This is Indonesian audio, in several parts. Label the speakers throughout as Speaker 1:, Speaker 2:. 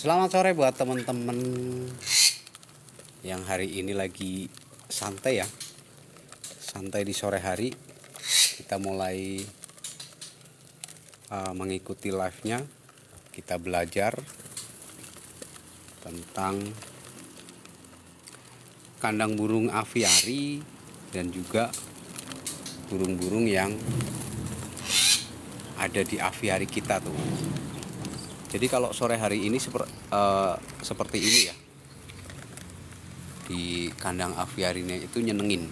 Speaker 1: Selamat sore buat teman-teman yang hari ini lagi santai ya. Santai di sore hari. Kita mulai mengikuti live-nya. Kita belajar tentang kandang burung aviari dan juga burung-burung yang ada di aviari kita tuh. Jadi kalau sore hari ini seperti ini ya, di kandang aviarinya itu nyenengin.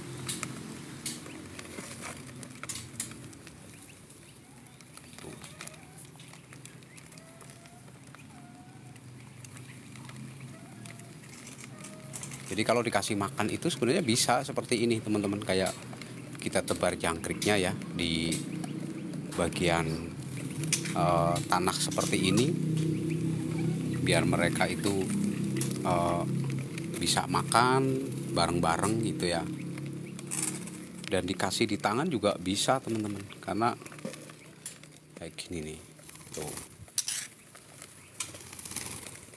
Speaker 1: Jadi kalau dikasih makan itu sebenarnya bisa seperti ini teman-teman, kayak kita tebar jangkriknya ya di bagian tanah seperti ini, biar mereka itu bisa makan bareng-bareng gitu ya. Dan dikasih di tangan juga bisa teman-teman, karena kayak gini nih tuh.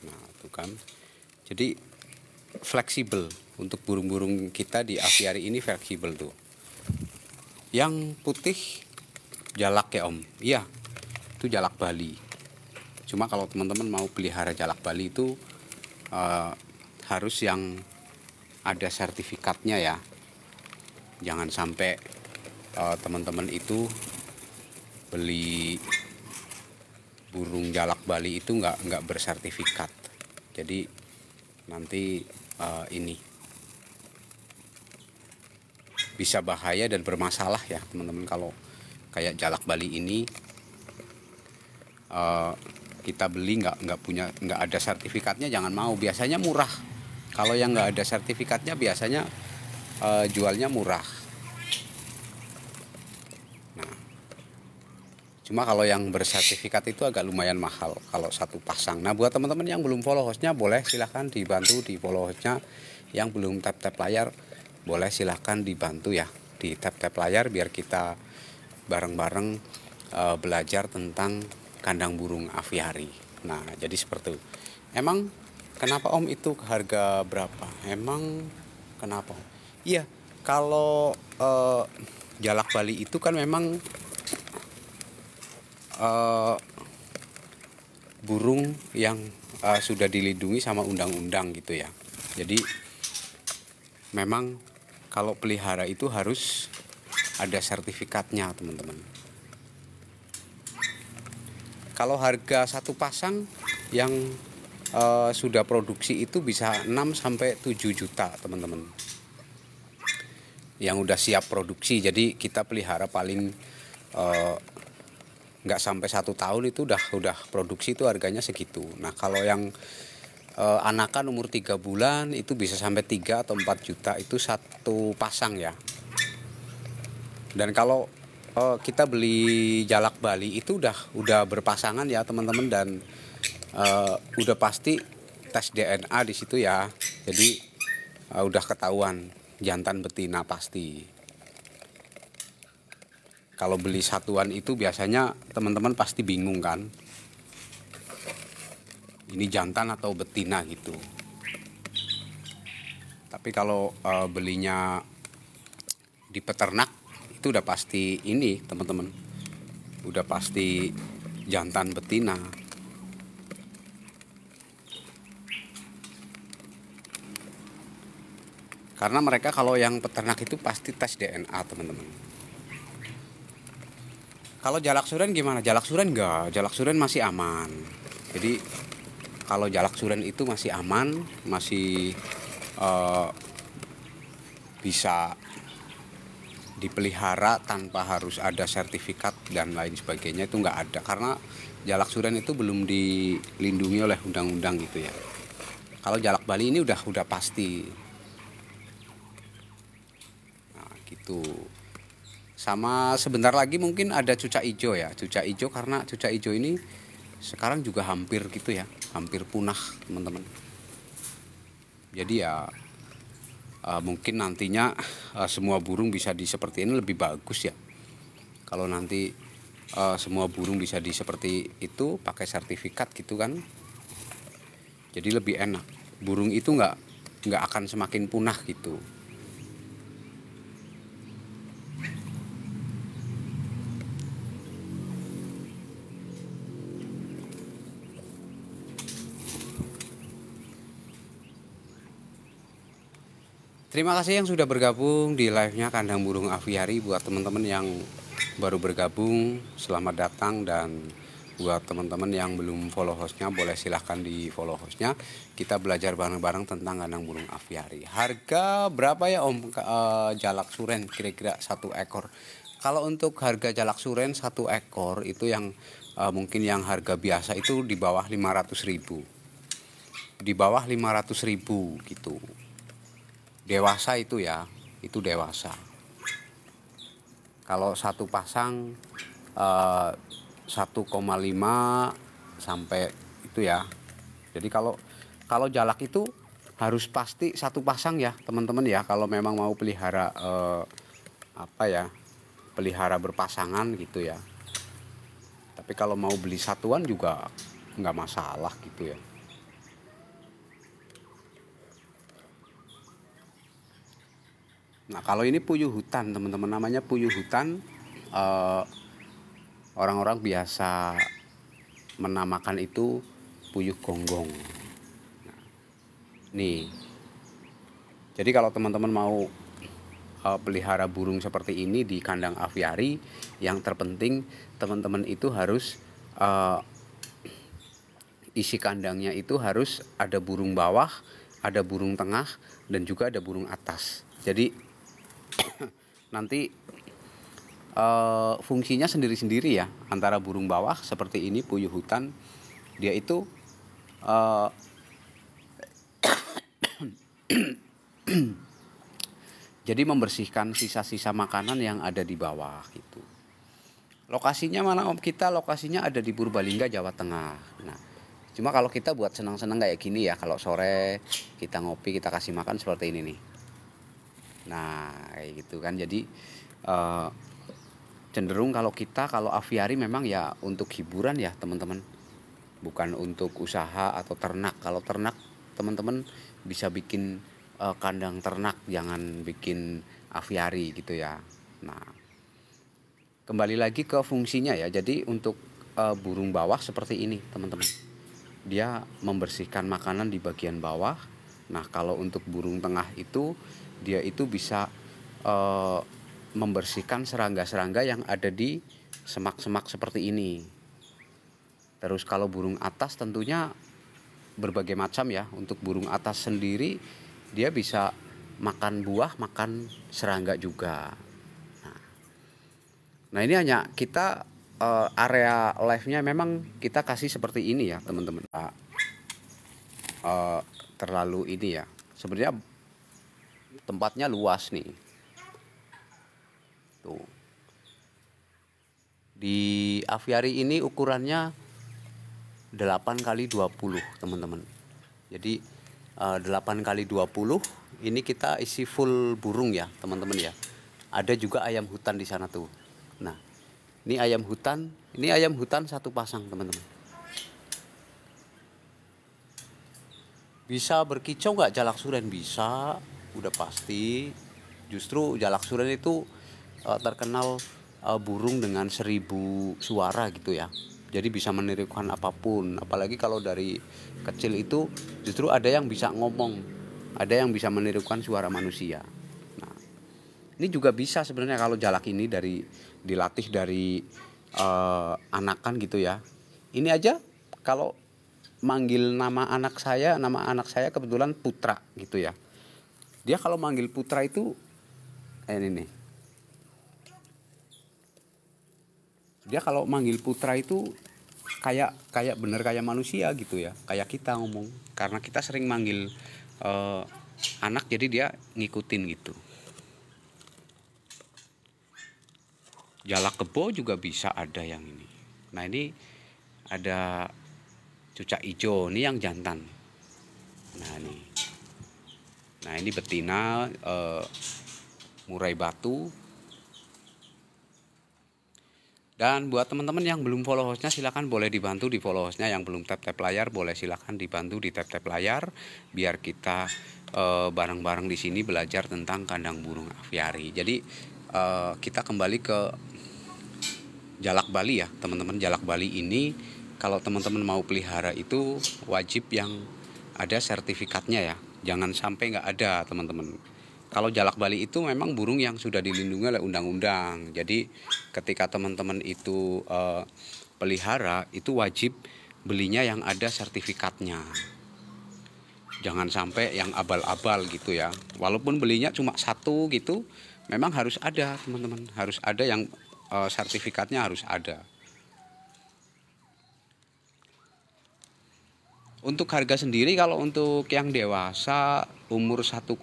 Speaker 1: Nah tuh kan, jadi fleksibel untuk burung-burung kita di aviari ini, fleksibel tuh. Yang putih jalak ya Om, iya itu jalak Bali. Cuma kalau teman-teman mau pelihara jalak Bali itu harus yang ada sertifikatnya ya. Jangan sampai teman-teman itu beli burung jalak Bali itu nggak bersertifikat. Jadi nanti ini bisa bahaya dan bermasalah ya teman-teman. Kalau kayak jalak Bali ini kita beli nggak ada sertifikatnya, jangan mau. Biasanya murah. Kalau yang nggak ada sertifikatnya biasanya jualnya murah. Nah, cuma kalau yang bersertifikat itu agak lumayan mahal kalau satu pasang. Nah buat teman-teman yang belum follow hostnya, boleh silahkan dibantu di follow hostnya. Yang belum tap-tap layar, boleh silahkan dibantu ya di tap-tap layar, biar kita bareng-bareng belajar tentang kandang burung aviari. Nah jadi seperti itu. Emang kenapa Om itu harga berapa? Emang kenapa? Iya, kalau jalak Bali itu kan memang burung yang sudah dilindungi sama undang-undang gitu ya. Jadi memang kalau pelihara itu harus ada sertifikatnya teman-teman. Kalau harga satu pasang yang sudah produksi itu bisa 6-7 juta teman-teman. Yang udah siap produksi, jadi kita pelihara paling nggak sampai 1 tahun itu udah produksi, itu harganya segitu. Nah kalau yang anakan umur 3 bulan itu bisa sampai 3 atau 4 juta itu satu pasang ya. Dan kalau kita beli jalak Bali itu udah berpasangan ya teman-teman, dan udah pasti tes DNA di situ ya. Jadi udah ketahuan jantan betina pasti. Kalau beli satuan itu biasanya teman-teman pasti bingung kan, ini jantan atau betina gitu. Tapi kalau belinya di peternak itu udah pasti ini teman-teman, udah pasti jantan betina. Karena mereka kalau yang peternak itu pasti tes DNA teman-teman. Kalau jalak suren gimana? Jalak suren enggak, jalak suren masih aman. Jadi kalau jalak suren itu masih aman, masih bisa dipelihara tanpa harus ada sertifikat dan lain sebagainya, itu nggak ada. Karena jalak suren itu belum dilindungi oleh undang-undang gitu ya. Kalau jalak Bali ini udah pasti. Nah gitu. Sama sebentar lagi mungkin ada cucak ijo ya. Cucak ijo, karena cucak ijo ini sekarang juga hampir gitu ya, hampir punah teman-teman. Jadi ya mungkin nantinya semua burung bisa di seperti ini lebih bagus ya. Kalau nanti semua burung bisa di seperti itu pakai sertifikat gitu kan, Jadi lebih enak. Burung itu nggak akan semakin punah gitu. Terima kasih yang sudah bergabung di live-nya Kandang Burung Aviari. Buat teman-teman yang baru bergabung, selamat datang. Dan buat teman-teman yang belum follow hostnya, boleh silahkan di follow hostnya. Kita belajar bareng-bareng tentang kandang burung aviari. Harga berapa ya Om jalak suren kira-kira 1 ekor? Kalau untuk harga jalak suren 1 ekor itu yang mungkin yang harga biasa itu di bawah 500.000. Di bawah 500.000 gitu. Dewasa itu ya, itu dewasa. Kalau satu pasang 1,5 sampai itu ya. Jadi kalau jalak itu harus pasti satu pasang ya teman-teman ya, kalau memang mau pelihara pelihara berpasangan gitu ya. Tapi kalau mau beli satuan juga nggak masalah gitu ya. Nah kalau ini puyuh hutan teman-teman, namanya puyuh hutan. Orang-orang biasa menamakan itu puyuh gonggong. Nah, nih, jadi kalau teman-teman mau pelihara burung seperti ini di kandang aviari, yang terpenting teman-teman itu harus isi kandangnya itu harus ada burung bawah, ada burung tengah, dan juga ada burung atas. Jadi nanti fungsinya sendiri-sendiri ya, antara burung bawah seperti ini puyuh hutan, dia itu jadi membersihkan sisa-sisa makanan yang ada di bawah gitu. Lokasinya mana Om? Kita lokasinya ada di Purbalingga, Jawa Tengah. Nah, cuma kalau kita buat senang-senang kayak gini ya, kalau sore kita ngopi, kita kasih makan seperti ini nih. Nah, kayak gitu kan. Jadi cenderung kalau aviari memang ya untuk hiburan ya teman-teman, bukan untuk usaha atau ternak. Kalau ternak teman-teman bisa bikin kandang ternak, jangan bikin aviari gitu ya. Nah, kembali lagi ke fungsinya ya. Jadi untuk burung bawah seperti ini teman-teman, dia membersihkan makanan di bagian bawah. Nah kalau untuk burung tengah itu dia itu bisa membersihkan serangga-serangga yang ada di semak-semak seperti ini. Terus kalau burung atas tentunya berbagai macam ya. Untuk burung atas sendiri dia bisa makan buah, makan serangga juga. Nah ini hanya kita area live-nya memang kita kasih seperti ini ya teman-teman. Terlalu ini ya. Sebenarnya tempatnya luas nih. Tuh. Di aviari ini ukurannya 8x20 teman-teman. Jadi 8x20 ini kita isi full burung ya teman-teman ya. Ada juga ayam hutan di sana tuh. Nah, ini ayam hutan satu pasang teman-teman. Bisa berkicau nggak jalak suren? Bisa, udah pasti. Justru jalak suren itu terkenal burung dengan 1000 suara gitu ya. Jadi bisa menirukan apapun. Apalagi kalau dari kecil itu justru ada yang bisa ngomong, ada yang bisa menirukan suara manusia. Nah, ini juga bisa sebenarnya kalau jalak ini dilatih dari anakan gitu ya. Ini aja kalau manggil nama anak saya kebetulan Putra gitu ya. Dia kalau manggil Putra itu ini nih. Dia kalau manggil Putra itu kayak bener kayak manusia gitu ya, kayak kita ngomong, karena kita sering manggil anak jadi dia ngikutin gitu. Jalak kebo juga bisa ada yang ini. Nah ini ada cucak hijau, ini yang jantan. Nah ini betina murai batu. Dan buat teman-teman yang belum follow hostnya, silahkan boleh dibantu di follow hostnya. Yang belum tap-tap layar, boleh silahkan dibantu di tap-tap layar, biar kita bareng-bareng di sini belajar tentang kandang burung aviari. Jadi kita kembali ke jalak Bali ya teman-teman. Jalak Bali ini kalau teman-teman mau pelihara itu wajib yang ada sertifikatnya ya. Jangan sampai nggak ada teman-teman. Kalau jalak Bali itu memang burung yang sudah dilindungi oleh undang-undang. Jadi ketika teman-teman itu pelihara itu wajib belinya yang ada sertifikatnya. Jangan sampai yang abal-abal gitu ya. Walaupun belinya cuma satu gitu, memang harus ada teman-teman. Harus ada yang sertifikatnya harus ada. Untuk harga sendiri kalau untuk yang dewasa umur 1,5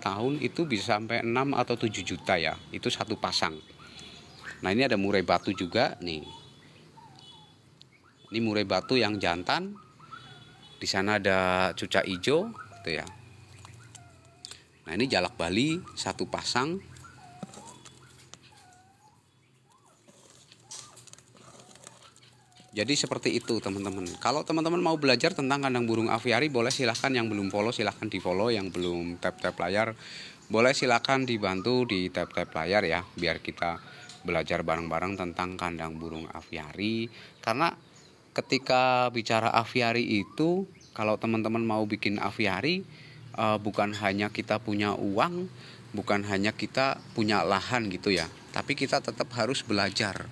Speaker 1: tahun itu bisa sampai 6 atau 7 juta ya. Itu satu pasang. Nah, ini ada murai batu juga nih. Ini murai batu yang jantan. Di sana ada cucak hijau gitu ya. Nah, ini jalak Bali satu pasang. Jadi seperti itu teman-teman. Kalau teman-teman mau belajar tentang kandang burung aviari, boleh silahkan. Yang belum follow silahkan di follow. Yang belum tap-tap layar, boleh silahkan dibantu di tap-tap layar ya, biar kita belajar bareng-bareng tentang kandang burung aviari. Karena ketika bicara aviari itu, kalau teman-teman mau bikin aviari, bukan hanya kita punya uang, bukan hanya kita punya lahan gitu ya, tapi kita tetap harus belajar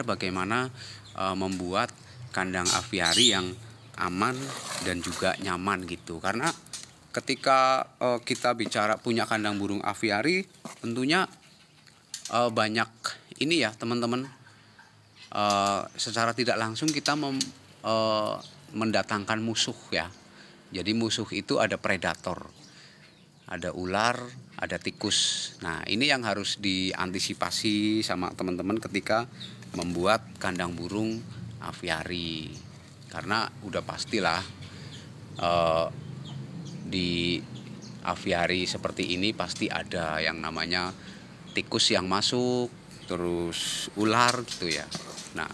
Speaker 1: bagaimana membuat kandang aviari yang aman dan juga nyaman gitu. Karena ketika kita bicara punya kandang burung aviari, tentunya banyak ini ya teman-teman, secara tidak langsung kita mendatangkan musuh ya. Jadi musuh itu ada predator, ada ular, ada tikus. Nah, ini yang harus diantisipasi sama teman-teman ketika membuat kandang burung aviari. Karena udah pastilah di aviari seperti ini pasti ada yang namanya tikus yang masuk, terus ular gitu ya. Nah,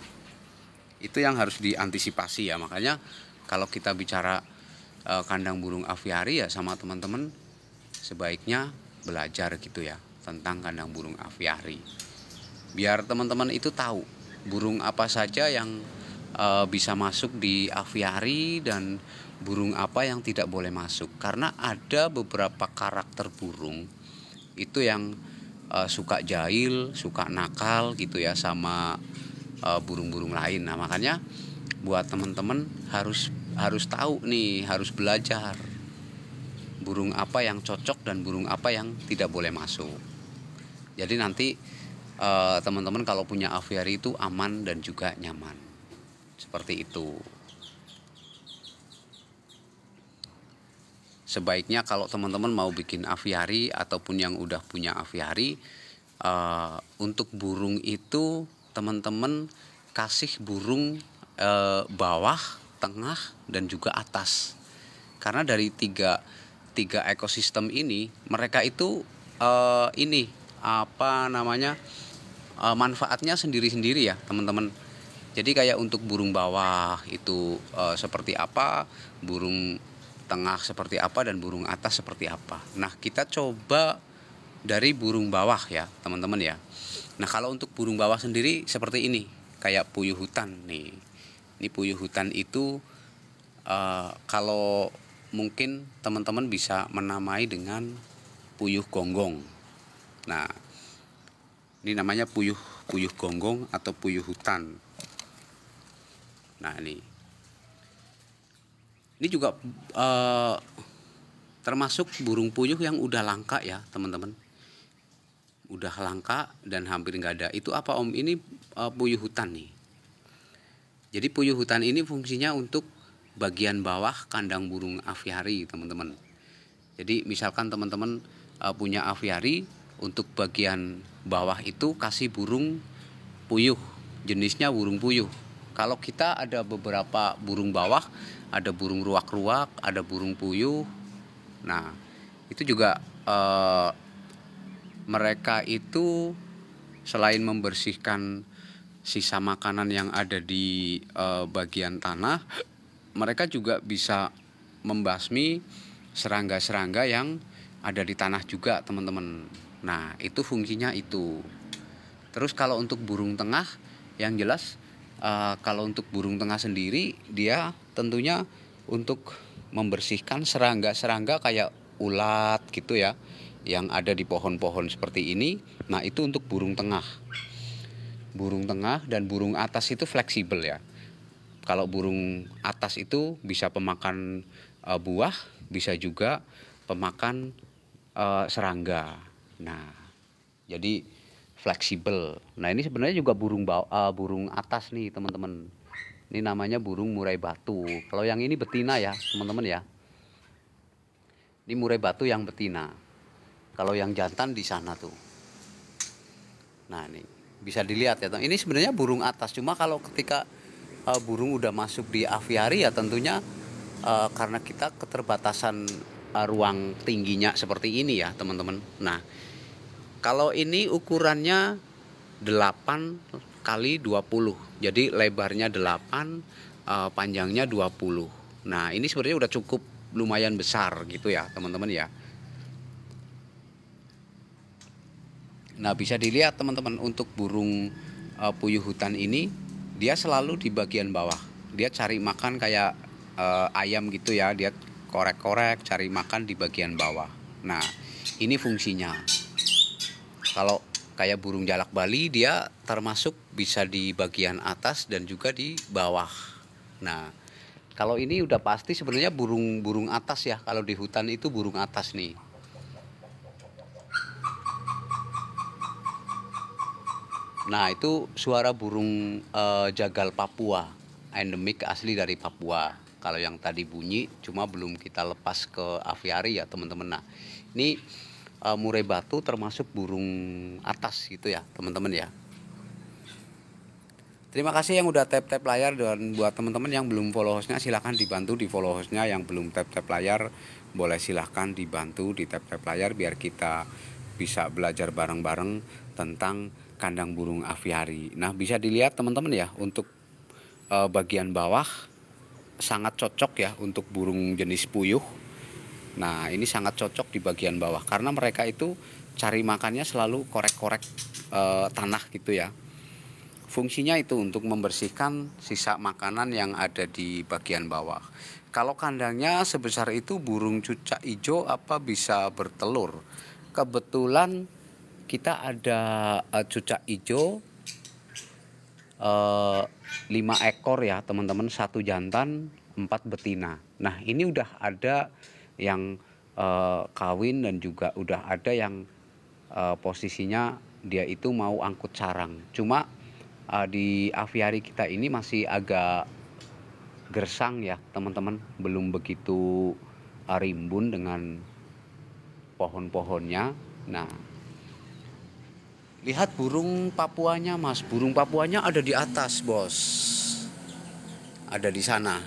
Speaker 1: itu yang harus diantisipasi ya. Makanya kalau kita bicara kandang burung aviari ya, sama teman-teman sebaiknya belajar gitu ya tentang kandang burung aviari. Biar teman-teman itu tahu burung apa saja yang bisa masuk di aviari dan burung apa yang tidak boleh masuk. Karena ada beberapa karakter burung itu yang suka jahil, suka nakal gitu ya sama burung-burung lain. Nah, makanya buat teman-teman harus tahu nih, harus belajar burung apa yang cocok dan burung apa yang tidak boleh masuk. Jadi nanti teman-teman kalau punya aviari itu aman dan juga nyaman. Seperti itu. Sebaiknya kalau teman-teman mau bikin aviari ataupun yang udah punya aviari, untuk burung itu teman-teman kasih burung bawah, tengah, dan juga atas. Karena dari tiga ekosistem ini, mereka itu ini apa namanya, manfaatnya sendiri-sendiri ya teman-teman. Jadi kayak untuk burung bawah itu seperti apa, burung tengah seperti apa, dan burung atas seperti apa. Nah, kita coba dari burung bawah ya teman-teman ya. Nah, kalau untuk burung bawah sendiri seperti ini, kayak puyuh hutan nih. Ini puyuh hutan itu kalau mungkin teman-teman bisa menamai dengan puyuh gonggong. Nah, ini namanya puyuh gonggong atau puyuh hutan. Nah, ini juga termasuk burung puyuh yang udah langka ya teman-teman. Udah langka dan hampir nggak ada. Itu apa om? Ini puyuh hutan nih. Jadi puyuh hutan ini fungsinya untuk bagian bawah kandang burung aviari teman-teman. Jadi misalkan teman-teman punya aviari, untuk bagian bawah itu kasih burung puyuh, jenisnya burung puyuh. Kalau kita ada beberapa burung bawah, ada burung ruak-ruak, ada burung puyuh. Nah, itu juga mereka itu selain membersihkan sisa makanan yang ada di bagian tanah, mereka juga bisa membasmi serangga-serangga yang ada di tanah juga, teman-teman. Nah, itu fungsinya itu. Terus kalau untuk burung tengah, yang jelas kalau untuk burung tengah sendiri, dia tentunya untuk membersihkan serangga-serangga kayak ulat gitu ya, yang ada di pohon-pohon seperti ini. Nah, itu untuk burung tengah. Burung tengah dan burung atas itu fleksibel ya. Kalau burung atas itu bisa pemakan buah, bisa juga pemakan serangga. Nah, jadi fleksibel. Nah, ini sebenarnya juga burung atas nih, teman-teman. Ini namanya burung murai batu. Kalau yang ini betina ya, teman-teman ya. Ini murai batu yang betina. Kalau yang jantan di sana tuh. Nah, ini bisa dilihat ya, teman. Ini sebenarnya burung atas. Cuma kalau ketika burung udah masuk di aviari ya tentunya karena kita keterbatasan ruang tingginya seperti ini ya, teman-teman. Nah, kalau ini ukurannya 8 kali 20. Jadi lebarnya 8, panjangnya 20. Nah, ini sebenarnya udah cukup lumayan besar gitu ya, teman-teman ya. Nah, bisa dilihat teman-teman, untuk burung puyuh hutan ini dia selalu di bagian bawah. Dia cari makan kayak ayam gitu ya, dia korek-korek cari makan di bagian bawah. Nah, ini fungsinya. Kalau kayak burung jalak Bali, dia termasuk bisa di bagian atas dan juga di bawah. Nah, kalau ini udah pasti sebenarnya burung atas ya. Kalau di hutan itu burung atas nih. Nah, itu suara burung jagal Papua, endemik asli dari Papua. Kalau yang tadi bunyi cuma belum kita lepas ke aviari ya, teman-teman. Nah, ini murai batu termasuk burung atas gitu ya, teman-teman ya. Terima kasih yang udah tap-tap layar, dan buat teman-teman yang belum follow hostnya silahkan dibantu di follow hostnya. Yang belum tap-tap layar boleh silahkan dibantu di tap-tap layar biar kita bisa belajar bareng-bareng tentang kandang burung aviari. Nah, bisa dilihat teman-teman ya, untuk bagian bawah sangat cocok ya untuk burung jenis puyuh. Nah, ini sangat cocok di bagian bawah karena mereka itu cari makannya selalu korek-korek tanah gitu ya. Fungsinya itu untuk membersihkan sisa makanan yang ada di bagian bawah. Kalau kandangnya sebesar itu, burung cucak hijau apa bisa bertelur? Kebetulan kita ada cucak hijau 5 ekor ya, teman-teman, 1 jantan, 4 betina. Nah, ini udah ada yang kawin dan juga udah ada yang posisinya dia itu mau angkut sarang. Cuma di aviari kita ini masih agak gersang ya, teman-teman, belum begitu rimbun dengan pohon-pohonnya. Nah, lihat burung Papuanya, Mas. Burung Papuanya ada di atas, Bos. Ada di sana.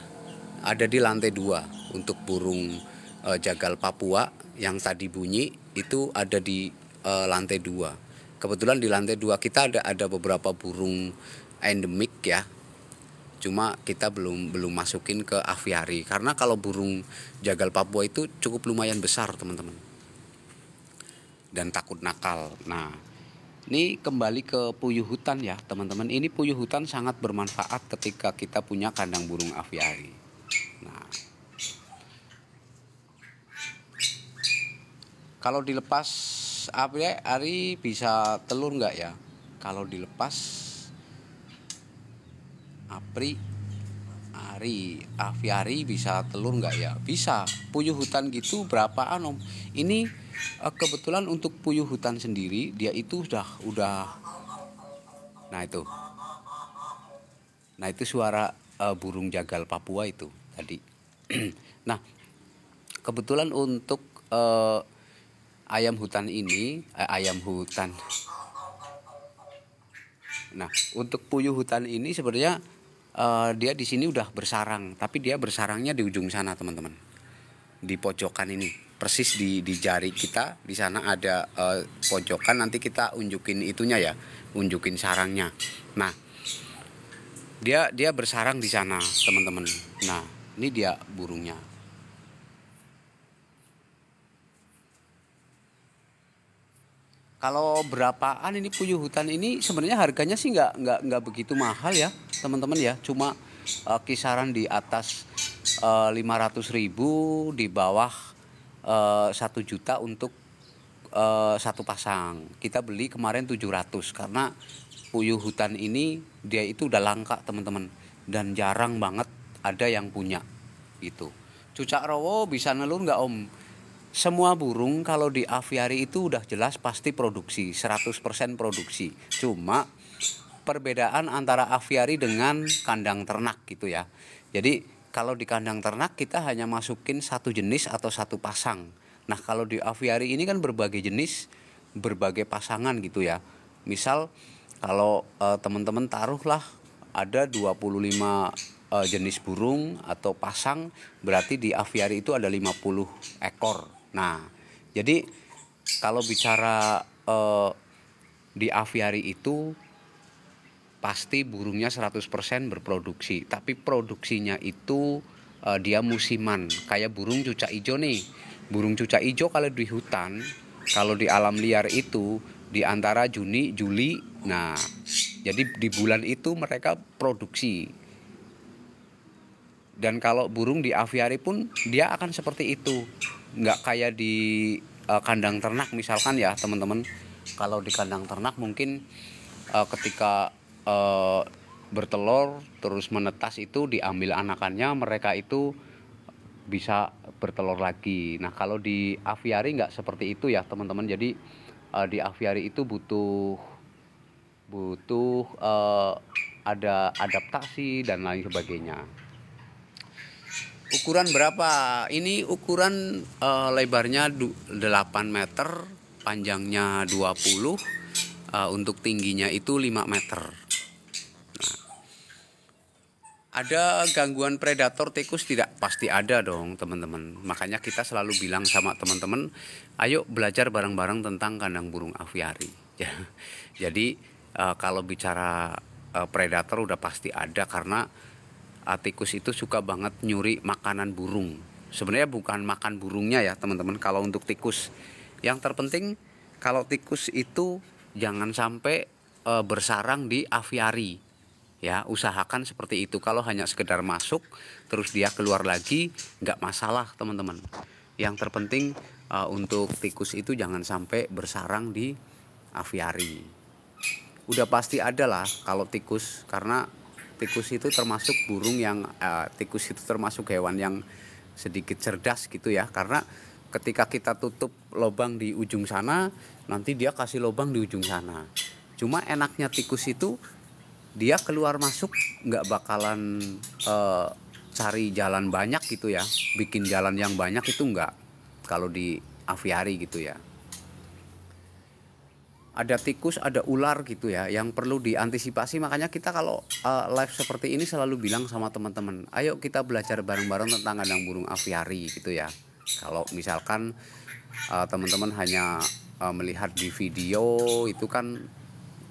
Speaker 1: Ada di lantai 2 untuk burung jagal Papua yang tadi bunyi itu ada di lantai 2. Kebetulan di lantai 2 kita ada beberapa burung endemik ya. Cuma kita belum masukin ke aviari karena kalau burung jagal Papua itu cukup lumayan besar, teman-teman. Dan takut nakal. Nah, ini kembali ke puyuh hutan ya, teman-teman. Ini puyuh hutan sangat bermanfaat ketika kita punya kandang burung aviari. Nah, kalau dilepas aviari bisa telur nggak ya? Kalau dilepas aviari bisa telur nggak ya? Bisa. Puyuh hutan gitu berapaan, Om? Ini kebetulan untuk puyuh hutan sendiri dia itu udah. Nah, itu. Nah, itu suara burung jagal Papua itu tadi. Nah, kebetulan untuk ayam hutan ini, ayam hutan. Nah, untuk puyuh hutan ini sebenarnya dia di sini udah bersarang, tapi dia bersarangnya di ujung sana, teman-teman. Di pojokan ini, persis di jari kita di sana ada pojokan. Nanti kita unjukin itunya ya, unjukin sarangnya. Nah, Dia bersarang di sana, teman-teman. Nah, ini dia burungnya. Kalau berapaan ini puyuh hutan ini sebenarnya harganya sih nggak begitu mahal ya, teman-teman ya. Cuma kisaran di atas 500.000, di bawah 1 juta untuk satu pasang. Kita beli kemarin 700 karena puyuh hutan ini dia itu udah langka, teman-teman, dan jarang banget ada yang punya gitu. Cucak rowo bisa nelur nggak, Om? Semua burung kalau di aviari itu udah jelas pasti produksi, 100% produksi. Cuma perbedaan antara aviari dengan kandang ternak gitu ya. Jadi kalau di kandang ternak kita hanya masukin satu jenis atau satu pasang. Nah, kalau di aviari ini kan berbagai jenis, berbagai pasangan gitu ya. Misal kalau teman-teman taruhlah ada 25 jenis burung atau pasang, berarti di aviari itu ada 50 ekor. Nah, jadi kalau bicara di aviari itu pasti burungnya 100% berproduksi, tapi produksinya itu dia musiman. Kayak burung cucak ijo nih. Burung cucak ijo kalau di hutan, kalau di alam liar itu di antara Juni, Juli. Nah, jadi di bulan itu mereka produksi. Dan kalau burung di aviari pun dia akan seperti itu, nggak kayak di kandang ternak misalkan ya, teman-teman. Kalau di kandang ternak mungkin ketika bertelur terus menetas itu diambil anakannya, mereka itu bisa bertelur lagi. Nah, kalau di aviari nggak seperti itu ya, teman-teman. Jadi di aviari itu butuh ada adaptasi dan lain sebagainya. Ukuran berapa? Ini ukuran lebarnya 8 meter, panjangnya 20, untuk tingginya itu 5 meter. Nah, ada gangguan predator tikus tidak? Pasti ada dong, teman-teman. Makanya kita selalu bilang sama teman-teman, ayo belajar bareng-bareng tentang kandang burung aviari. Jadi kalau bicara predator udah pasti ada, karena tikus itu suka banget nyuri makanan burung. Sebenarnya bukan makan burungnya ya, teman-teman. Kalau untuk tikus, yang terpenting kalau tikus itu jangan sampai bersarang di aviari. Ya, usahakan seperti itu. Kalau hanya sekedar masuk terus dia keluar lagi, nggak masalah, teman-teman. Yang terpenting untuk tikus itu jangan sampai bersarang di aviari. Udah pasti ada lah kalau tikus, karena tikus itu termasuk burung yang tikus itu termasuk hewan yang sedikit cerdas gitu ya, karena ketika kita tutup lubang di ujung sana, nanti dia kasih lubang di ujung sana. Cuma enaknya tikus itu dia keluar masuk nggak bakalan cari jalan banyak gitu ya, bikin jalan yang banyak itu nggak kalau di aviari gitu ya. Ada tikus, ada ular gitu ya, yang perlu diantisipasi. Makanya kita kalau live seperti ini selalu bilang sama teman-teman, ayo kita belajar bareng-bareng tentang kandang burung aviari gitu ya. Kalau misalkan teman-teman hanya melihat di video itu kan,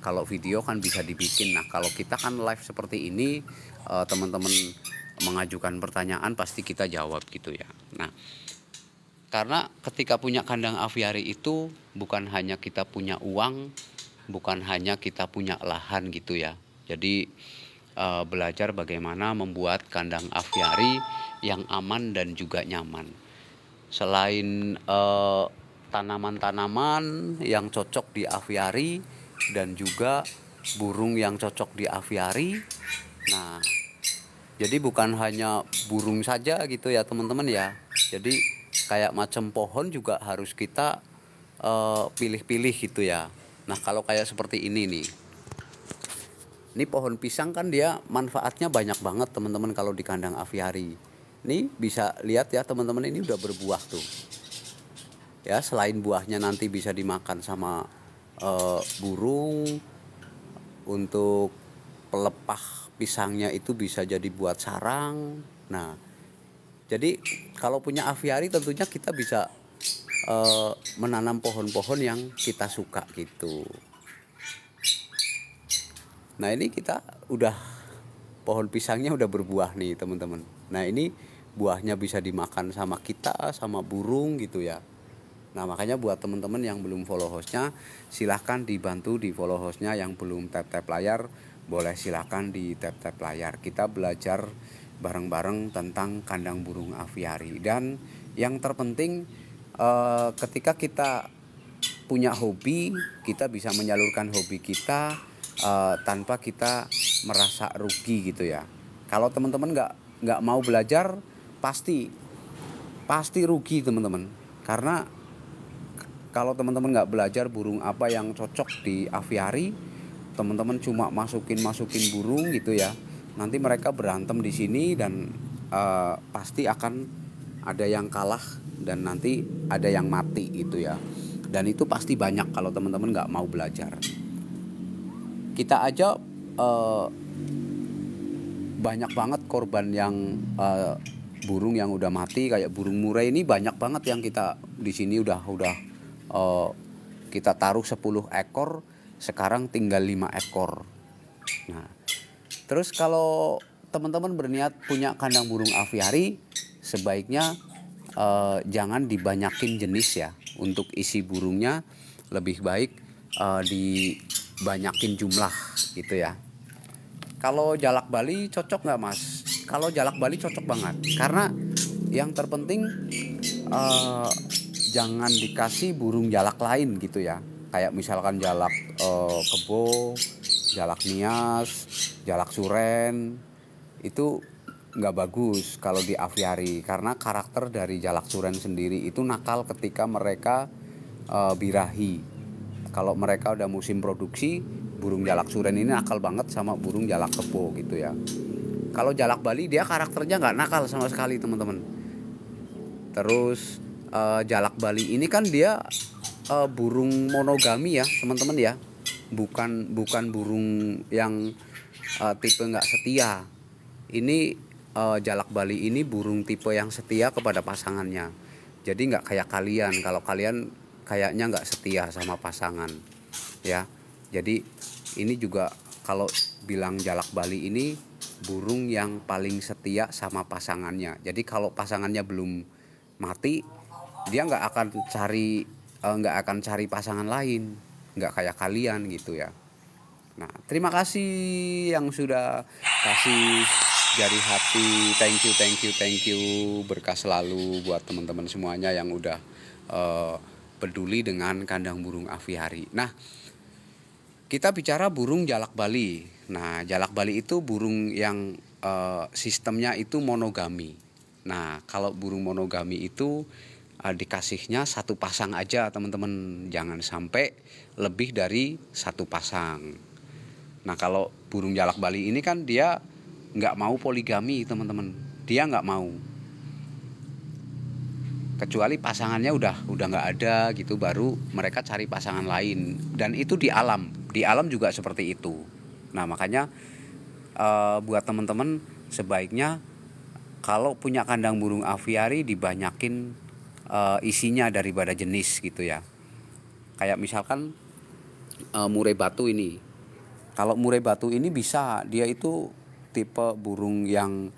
Speaker 1: kalau video kan bisa dibikin. Nah, kalau kita kan live seperti ini, teman-teman mengajukan pertanyaan pasti kita jawab gitu ya. Nah, karena ketika punya kandang aviari itu bukan hanya kita punya uang, bukan hanya kita punya lahan gitu ya. Jadi belajar bagaimana membuat kandang aviari yang aman dan juga nyaman. Selain tanaman-tanaman yang cocok di aviari dan juga burung yang cocok di aviari. Nah, jadi bukan hanya burung saja gitu ya, teman-teman ya. Jadi kayak macam pohon juga harus kita pilih-pilih gitu ya. Nah, kalau kayak seperti ini nih. Ini pohon pisang kan dia manfaatnya banyak banget, teman-teman, kalau di kandang aviari. Ini bisa lihat ya, teman-teman, ini udah berbuah tuh. Ya, selain buahnya nanti bisa dimakan sama burung, untuk pelepah pisangnya itu bisa jadi buat sarang. Nah, jadi kalau punya aviari tentunya kita bisa menanam pohon-pohon yang kita suka gitu. Nah, ini kita udah pohon pisangnya udah berbuah nih teman-teman. Nah ini buahnya bisa dimakan sama kita, sama burung gitu ya. Nah makanya buat teman-teman yang belum follow hostnya, silahkan dibantu di follow hostnya. Yang belum tap-tap layar, boleh silahkan di tap-tap layar. Kita belajar bareng-bareng tentang kandang burung aviari. Dan yang terpenting ketika kita punya hobi, kita bisa menyalurkan hobi kita tanpa kita merasa rugi gitu ya. Kalau teman-teman nggak mau belajar, pasti rugi teman-teman. Karena kalau teman-teman nggak belajar burung apa yang cocok di aviari, teman-teman cuma masukin burung gitu ya, nanti mereka berantem di sini dan pasti akan ada yang kalah dan nanti ada yang mati gitu ya. Dan itu pasti banyak kalau teman-teman nggak mau belajar. Kita aja banyak banget korban yang burung yang udah mati, kayak burung murai ini banyak banget yang kita di sini udah kita taruh 10 ekor, sekarang tinggal 5 ekor. Nah, terus kalau teman-teman berniat punya kandang burung aviari, sebaiknya jangan dibanyakin jenis ya. Untuk isi burungnya lebih baik dibanyakin jumlah gitu ya. Kalau jalak Bali cocok nggak mas? Kalau jalak Bali cocok banget, karena yang terpenting jangan dikasih burung jalak lain gitu ya. Kayak misalkan jalak kebo, jalak nias, jalak suren, itu nggak bagus kalau di aviari. Karena karakter dari jalak suren sendiri itu nakal ketika mereka birahi. Kalau mereka udah musim produksi, burung jalak suren ini nakal banget sama burung jalak kebo gitu ya. Kalau jalak Bali dia karakternya nggak nakal sama sekali teman-teman. Terus jalak Bali ini kan dia burung monogami ya teman-teman ya, bukan burung yang tipe nggak setia. Ini jalak Bali ini burung tipe yang setia kepada pasangannya. Jadi nggak kayak kalian. Kalau kalian kayaknya nggak setia sama pasangan ya. Jadi ini juga kalau bilang jalak Bali ini burung yang paling setia sama pasangannya. Jadi kalau pasangannya belum mati, dia nggak akan cari pasangan lain, nggak kayak kalian gitu ya. Nah, terima kasih yang sudah kasih dari hati. Thank you, berkah selalu buat teman-teman semuanya yang udah peduli dengan kandang burung aviari. Nah, kita bicara burung jalak Bali. Nah, jalak Bali itu burung yang sistemnya itu monogami. Nah, kalau burung monogami itu dikasihnya satu pasang aja teman-teman, jangan sampai lebih dari satu pasang. Nah, kalau burung jalak Bali ini kan dia nggak mau poligami teman-teman, dia nggak mau. Kecuali pasangannya udah nggak ada gitu, baru mereka cari pasangan lain. Dan itu di alam juga seperti itu. Nah makanya buat teman-teman sebaiknya kalau punya kandang burung aviari dibanyakin isinya daripada jenis gitu ya. Kayak misalkan murai batu ini. Kalau murai batu ini bisa, dia itu tipe burung yang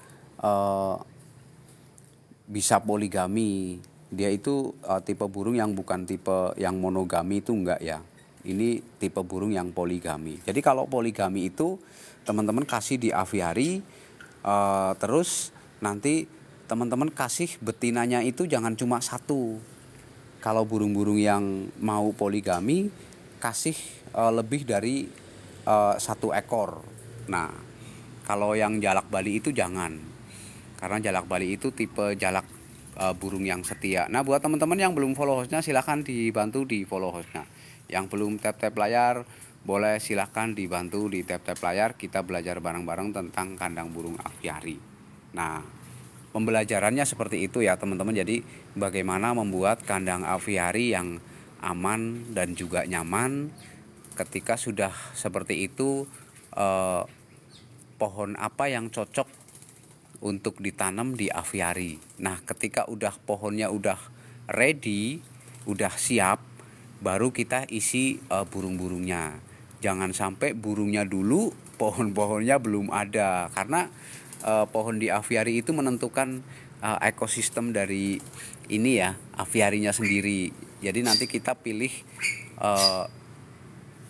Speaker 1: bisa poligami. Dia itu tipe burung yang bukan tipe yang monogami, itu enggak ya. Ini tipe burung yang poligami. Jadi kalau poligami itu teman-teman kasih di aviari, terus nanti teman-teman kasih betinanya itu jangan cuma satu. Kalau burung-burung yang mau poligami kasih lebih dari satu ekor. Nah kalau yang jalak Bali itu jangan, karena jalak Bali itu tipe jalak burung yang setia. Nah buat teman-teman yang belum follow hostnya, silahkan dibantu di follow hostnya. Yang belum tap-tap layar, boleh silahkan dibantu di tap-tap layar. Kita belajar bareng-bareng tentang kandang burung aviari. Nah pembelajarannya seperti itu ya teman-teman. Jadi bagaimana membuat kandang aviari yang aman dan juga nyaman. Ketika sudah seperti itu, pohon apa yang cocok untuk ditanam di aviari. Nah ketika udah pohonnya udah ready, udah siap, baru kita isi burung-burungnya. Jangan sampai burungnya dulu, pohon-pohonnya belum ada. Karena pohon di aviari itu menentukan ekosistem dari ini ya, aviarinya sendiri. Jadi nanti kita pilih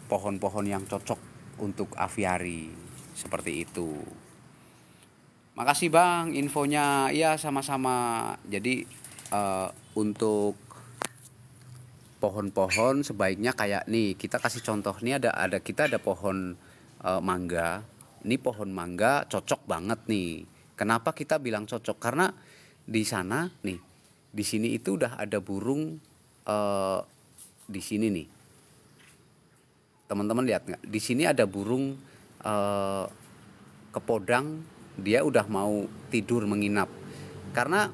Speaker 1: pohon-pohon yang cocok untuk aviari, seperti itu. Makasih Bang infonya. Ya sama-sama. Jadi untuk pohon-pohon sebaiknya kayak nih, kita kasih contoh nih, kita ada pohon mangga. Ini pohon mangga cocok banget nih. Kenapa kita bilang cocok? Karena di sana nih, di sini itu udah ada burung di sini nih. Teman-teman lihat nggak? Di sini ada burung kepodang, dia udah mau tidur menginap. Karena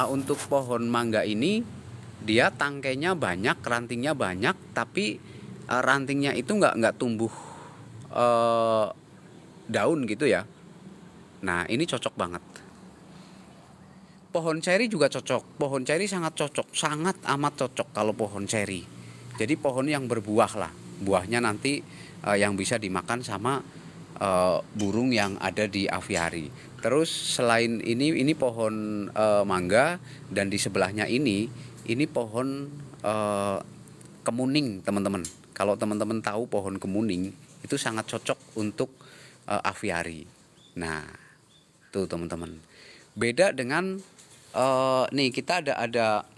Speaker 1: untuk pohon mangga ini dia tangkainya banyak, rantingnya banyak, tapi rantingnya itu nggak tumbuh daun gitu ya. Nah ini cocok banget. Pohon ceri juga cocok. Pohon ceri sangat cocok, sangat amat cocok kalau pohon ceri. Jadi pohon yang berbuah lah. Buahnya nanti yang bisa dimakan sama burung yang ada di aviari. Terus selain ini pohon mangga, dan di sebelahnya ini pohon kemuning teman-teman. Kalau teman-teman tahu pohon kemuning itu sangat cocok untuk aviari. Nah tuh teman-teman. Beda dengan nih kita ada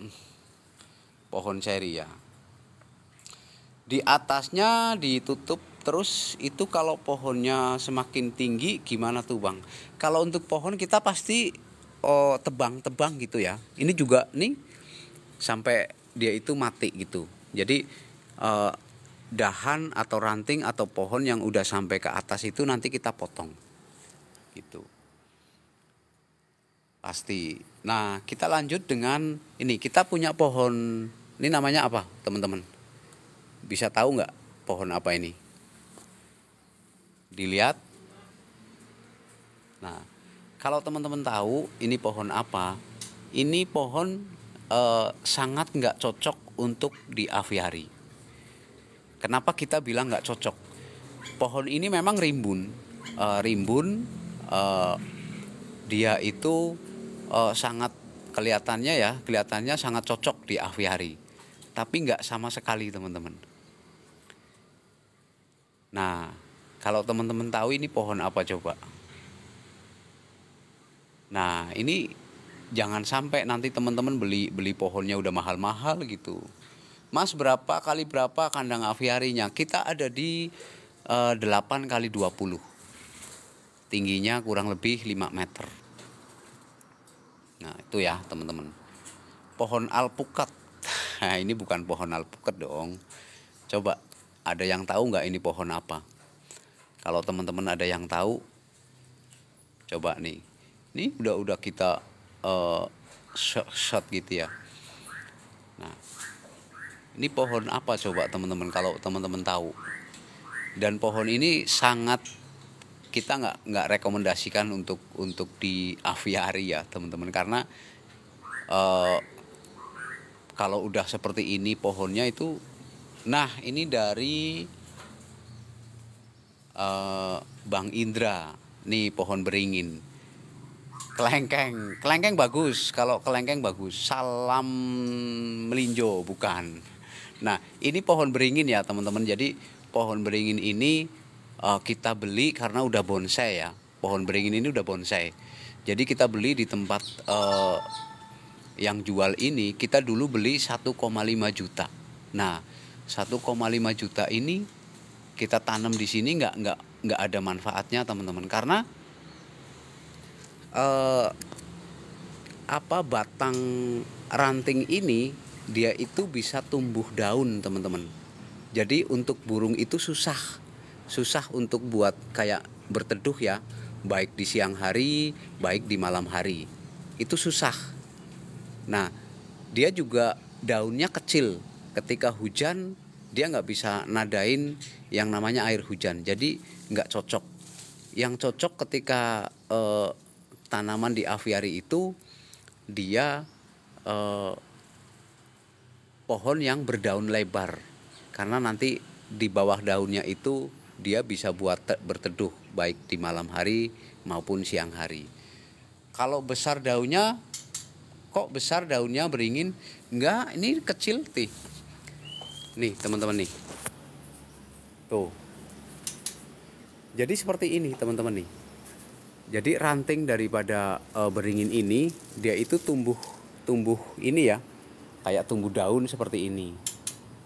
Speaker 1: pohon ceri ya. Di atasnya ditutup. Terus itu kalau pohonnya semakin tinggi gimana tuh Bang? Kalau untuk pohon kita pasti tebang-tebang gitu ya. Ini juga nih sampai dia itu mati gitu. Jadi dahan atau ranting atau pohon yang udah sampai ke atas itu nanti kita potong gitu. Pasti. Nah kita lanjut dengan ini, kita punya pohon, ini namanya apa teman-teman? Bisa tahu nggak pohon apa ini? Dilihat. Nah, kalau teman-teman tahu ini pohon apa, ini pohon sangat nggak cocok untuk di aviari. Kenapa kita bilang nggak cocok? Pohon ini memang rimbun, dia itu sangat kelihatannya sangat cocok di aviari, tapi nggak sama sekali teman-teman. Nah, kalau teman-teman tahu ini pohon apa coba? Nah, ini jangan sampai nanti teman-teman beli pohonnya udah mahal-mahal gitu. Mas berapa kali berapa kandang aviarinya? Kita ada di 8 kali 20. Tingginya kurang lebih 5 meter. Nah, itu ya teman-teman. Pohon alpukat. Nah, ini bukan pohon alpukat dong. Coba ada yang tahu nggak ini pohon apa? Kalau teman-teman ada yang tahu, coba nih. Ini udah kita shot gitu ya. Nah, ini pohon apa coba teman-teman kalau teman-teman tahu? Dan pohon ini sangat kita nggak rekomendasikan untuk di aviari ya teman-teman, karena kalau udah seperti ini pohonnya itu. Nah ini dari Bang Indra, nih pohon beringin, kelengkeng bagus. Kalau kelengkeng bagus, salam melinjo bukan. Nah ini pohon beringin ya teman-teman. Jadi pohon beringin ini kita beli karena udah bonsai ya. Pohon beringin ini udah bonsai. Jadi kita beli di tempat yang jual ini, kita dulu beli 1,5 juta. Nah 1,5 juta ini kita tanam di sini nggak ada manfaatnya teman-teman, karena batang ranting ini dia itu bisa tumbuh daun teman-teman. Jadi untuk burung itu susah untuk buat kayak berteduh ya, baik di siang hari baik di malam hari, itu susah. Nah dia juga daunnya kecil, ketika hujan dia nggak bisa nadain yang namanya air hujan, jadi nggak cocok. Yang cocok ketika tanaman di aviari itu dia pohon yang berdaun lebar, karena nanti di bawah daunnya itu dia bisa buat berteduh baik di malam hari maupun siang hari. Kalau besar daunnya, kok besar daunnya beringin? Enggak, ini kecil nih. Nih teman-teman nih. Tuh. Jadi seperti ini teman-teman nih. Jadi ranting daripada beringin ini dia itu tumbuh ini ya, kayak tumbuh daun seperti ini.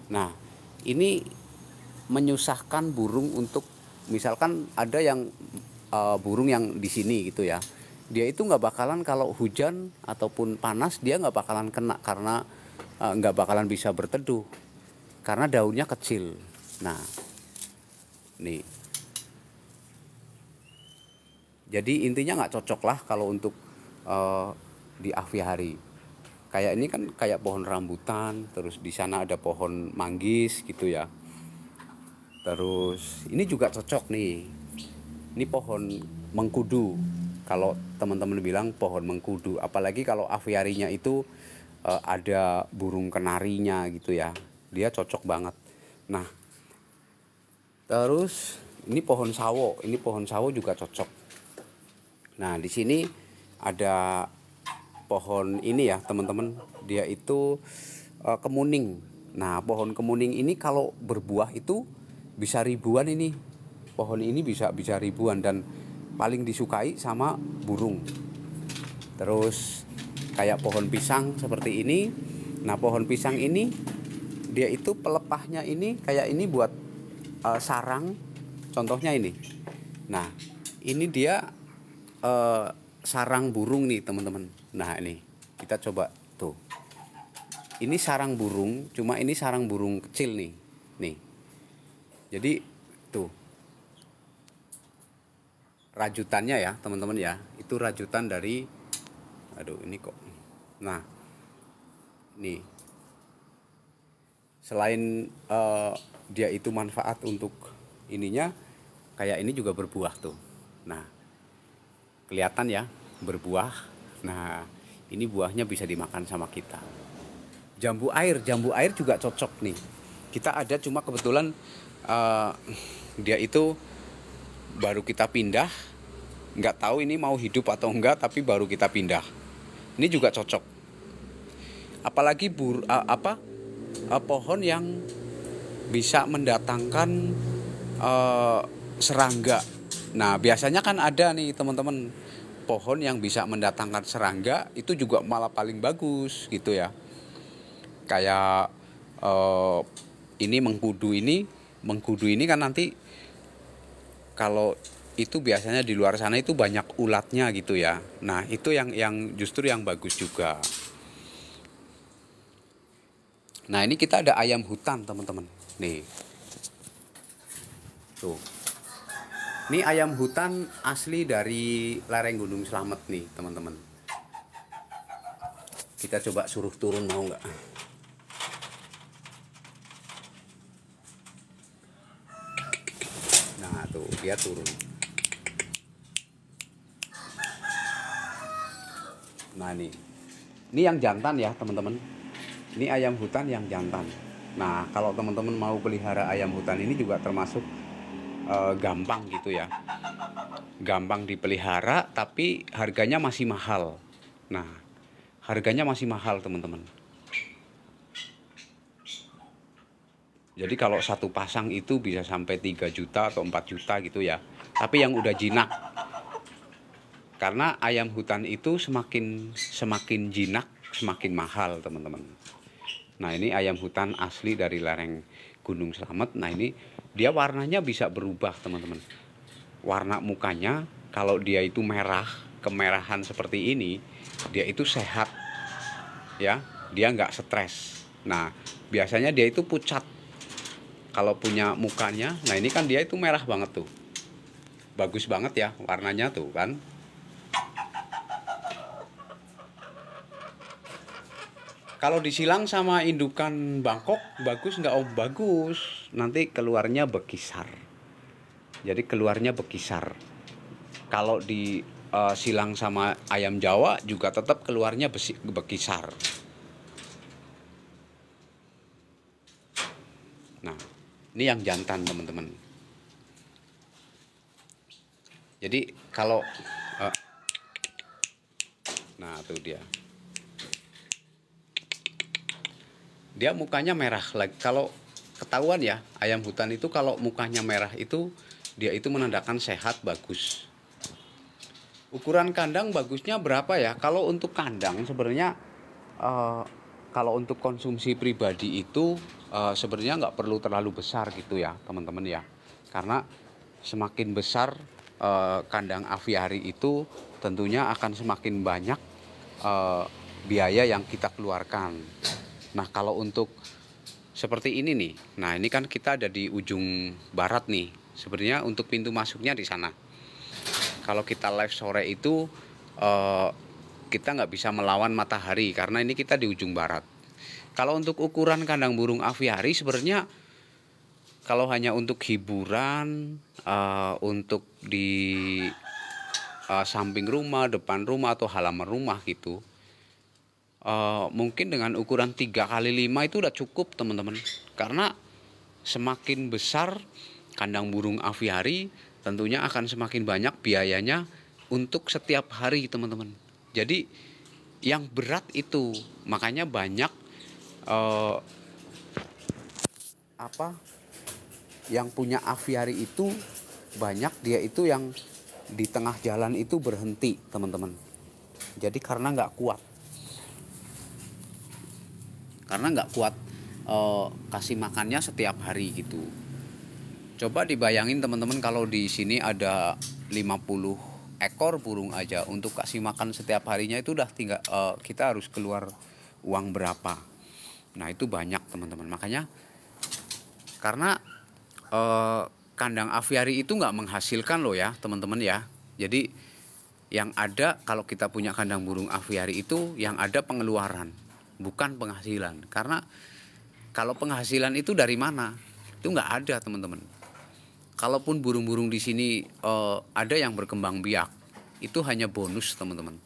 Speaker 1: Nah, ini menyusahkan burung untuk, misalkan ada yang burung yang di sini gitu ya, dia itu nggak bakalan kalau hujan ataupun panas dia nggak bakalan kena karena nggak bakalan bisa berteduh karena daunnya kecil. Nah, nih. Jadi intinya nggak cocok lah kalau untuk di aviari. Kayak ini kan kayak pohon rambutan, terus di sana ada pohon manggis gitu ya. Terus ini juga cocok nih. Ini pohon mengkudu. Kalau teman-teman bilang pohon mengkudu, apalagi kalau aviarinya itu ada burung kenarinya gitu ya. Dia cocok banget. Nah, terus ini pohon sawo. Ini pohon sawo juga cocok. Nah, di sini ada pohon ini ya, teman-teman. Dia itu kemuning. Nah, pohon kemuning ini kalau berbuah itu bisa ribuan ini. Pohon ini bisa ribuan dan paling disukai sama burung. Terus kayak pohon pisang seperti ini. Nah, pohon pisang ini dia itu pelepahnya ini kayak ini buat sarang. Contohnya ini. Nah, ini dia sarang burung nih teman-teman. Nah, ini kita coba tuh. Ini sarang burung, cuma ini sarang burung kecil nih. Nih. Jadi tuh. Rajutannya ya, teman-teman ya. Itu rajutan dari ini kok. Nah. Nih. Selain dia itu manfaat untuk ininya, kayak ini juga berbuah tuh. Nah, kelihatan ya, berbuah. Nah, ini buahnya bisa dimakan sama kita. Jambu air juga cocok nih. Kita ada cuma kebetulan dia itu baru kita pindah. Nggak tahu ini mau hidup atau enggak, tapi baru kita pindah. Ini juga cocok. Apalagi pohon yang bisa mendatangkan serangga. Nah, biasanya kan ada nih teman-teman, pohon yang bisa mendatangkan serangga itu juga malah paling bagus gitu ya. Kayak ini mengkudu ini kan nanti kalau itu biasanya di luar sana itu banyak ulatnya gitu ya. Nah, itu yang justru yang bagus juga. Nah, ini kita ada ayam hutan teman-teman. Nih. Tuh. Ini ayam hutan asli dari lereng Gunung Slamet nih teman-teman. Kita coba suruh turun, mau nggak? Nah tuh dia turun. Nah ini yang jantan ya teman-teman. Ini ayam hutan yang jantan. Nah, kalau teman-teman mau pelihara ayam hutan ini juga termasuk gampang gitu ya. Gampang dipelihara tapi harganya masih mahal. Nah, harganya masih mahal teman-teman. Jadi kalau satu pasang itu bisa sampai 3 juta atau 4 juta gitu ya. Tapi yang udah jinak. Karena ayam hutan itu semakin jinak, semakin mahal teman-teman. Nah, ini ayam hutan asli dari lereng Gunung Slamet. Nah, ini dia warnanya bisa berubah teman-teman. Warna mukanya kalau dia itu merah, kemerahan seperti ini, dia itu sehat ya, dia nggak stres. Nah, biasanya dia itu pucat kalau punya mukanya. Nah, ini kan dia itu merah banget tuh, bagus banget ya warnanya tuh kan. Kalau disilang sama indukan Bangkok bagus nggak? Oh bagus, nanti keluarnya bekisar. Jadi keluarnya bekisar. Kalau silang sama ayam Jawa juga tetap keluarnya bekisar. Nah, Ini yang jantan teman-teman. Jadi kalau nah tuh dia mukanya merah lagi. Kalau ketahuan ya, ayam hutan itu kalau mukanya merah itu dia itu menandakan sehat, bagus. Ukuran kandang bagusnya berapa ya? Kalau untuk kandang sebenarnya kalau untuk konsumsi pribadi itu sebenarnya nggak perlu terlalu besar gitu ya teman-teman ya. Karena semakin besar kandang aviari itu tentunya akan semakin banyak biaya yang kita keluarkan. Nah kalau untuk seperti ini nih, nah ini kan kita ada di ujung barat nih. Sebenarnya untuk pintu masuknya di sana. Kalau kita live sore itu kita nggak bisa melawan matahari karena ini kita di ujung barat. Kalau untuk ukuran kandang burung aviari sebenarnya kalau hanya untuk hiburan, untuk di samping rumah, depan rumah atau halaman rumah gitu. Mungkin dengan ukuran 3x5 itu udah cukup teman-teman. Karena semakin besar kandang burung aviari tentunya akan semakin banyak biayanya untuk setiap hari teman-teman. Jadi yang berat itu makanya banyak yang punya aviari itu banyak dia itu yang di tengah jalan itu berhenti teman-teman. Jadi karena nggak kuat kasih makannya setiap hari gitu. Coba dibayangin teman-teman kalau di sini ada 50 ekor burung aja untuk kasih makan setiap harinya itu udah tinggal kita harus keluar uang berapa. Nah itu banyak teman-teman. Makanya karena kandang aviari itu nggak menghasilkan loh ya teman-teman ya. Jadi yang ada kalau kita punya kandang burung aviari itu yang ada pengeluaran, bukan penghasilan. Karena kalau penghasilan itu dari mana? Itu nggak ada teman-teman. Kalaupun burung-burung di sini ada yang berkembang biak, itu hanya bonus teman-teman.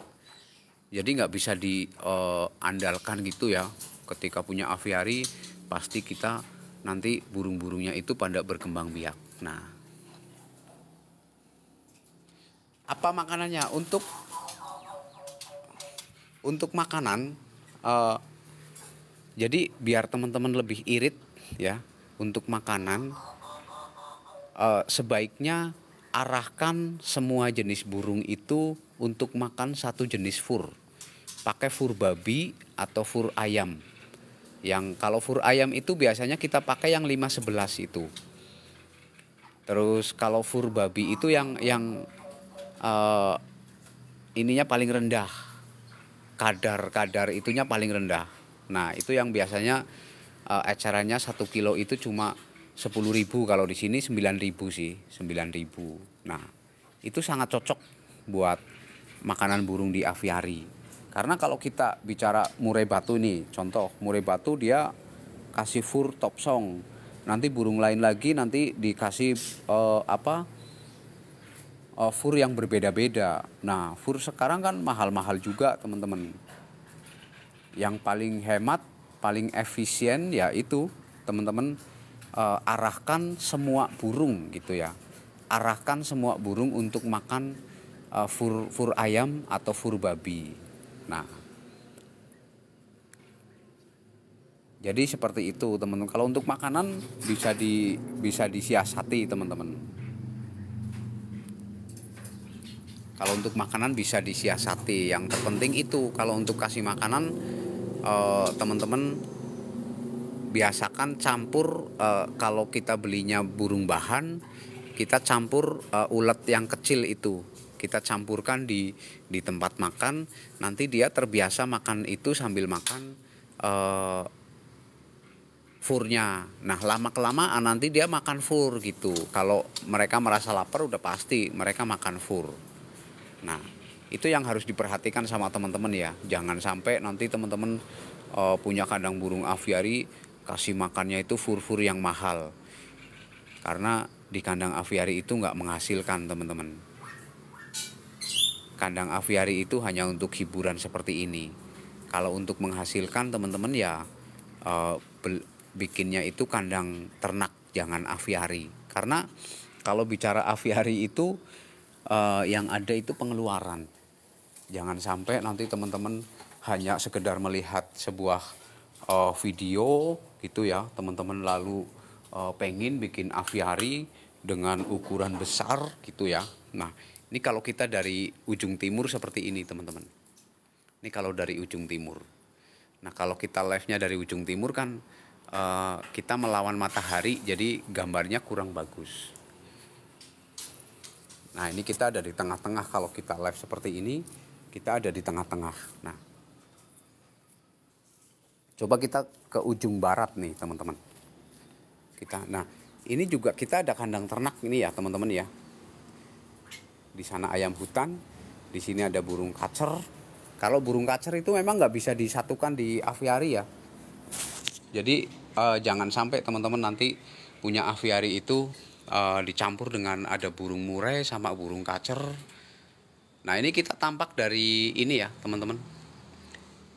Speaker 1: Jadi nggak bisa diandalkan gitu ya. Ketika punya aviari pasti kita nanti burung-burungnya itu pada berkembang biak. Nah, apa makanannya? Untuk makanan, jadi biar teman-teman lebih irit ya untuk makanan, sebaiknya arahkan semua jenis burung itu untuk makan satu jenis fur. Pakai fur babi atau fur ayam. Yang kalau fur ayam itu biasanya kita pakai yang 511 itu. Terus kalau fur babi itu yang ininya paling rendah. Kadar itunya paling rendah. Nah, itu yang biasanya ecerannya 1 kilo itu cuma 10.000, kalau di sini 9.000 sih, 9.000. Nah, itu sangat cocok buat makanan burung di aviari. Karena kalau kita bicara murai batu nih, contoh murai batu dia kasih fur top song. Nanti burung lain lagi nanti dikasih fur yang berbeda-beda. Nah, fur sekarang kan mahal-mahal juga, teman-teman. Yang paling hemat, paling efisien ya itu, teman-teman, arahkan semua burung gitu ya. Arahkan semua burung untuk makan fur ayam atau fur babi. Nah, jadi seperti itu, teman-teman. Kalau untuk makanan bisa disiasati, teman-teman. Kalau untuk makanan bisa disiasati. Yang terpenting itu kalau untuk kasih makanan teman-teman biasakan campur, kalau kita belinya burung bahan, kita campur ulet yang kecil itu. Kita campurkan di tempat makan, nanti dia terbiasa makan itu sambil makan furnya. Nah, lama-kelamaan nanti dia makan fur gitu. Kalau mereka merasa lapar udah pasti mereka makan fur. Nah, itu yang harus diperhatikan sama teman-teman ya. Jangan sampai nanti teman-teman punya kandang burung aviari kasih makannya itu fur-fur yang mahal. Karena di kandang aviari itu nggak menghasilkan, teman-teman. Kandang aviari itu hanya untuk hiburan seperti ini. Kalau untuk menghasilkan, teman-teman ya bikinnya itu kandang ternak jangan aviari. Karena kalau bicara aviari itu yang ada itu pengeluaran. Jangan sampai nanti teman-teman hanya sekedar melihat sebuah video gitu ya, teman-teman lalu pengen bikin aviari dengan ukuran besar gitu ya. Nah, ini kalau kita dari ujung timur seperti ini teman-teman. Ini kalau dari ujung timur. Nah, kalau kita live-nya dari ujung timur kan kita melawan matahari, jadi gambarnya kurang bagus. Nah, ini kita ada di tengah-tengah. Kalau kita live seperti ini, kita ada di tengah-tengah. Nah, coba kita ke ujung barat nih teman-teman. Nah, ini juga kita ada kandang ternak ini ya teman-teman ya. Di sana ayam hutan, di sini ada burung kacer. Kalau burung kacer itu memang nggak bisa disatukan di aviari ya. Jadi jangan sampai teman-teman nanti punya aviari itu dicampur dengan ada burung murai sama burung kacer. Nah, ini kita tampak dari ini ya teman-teman.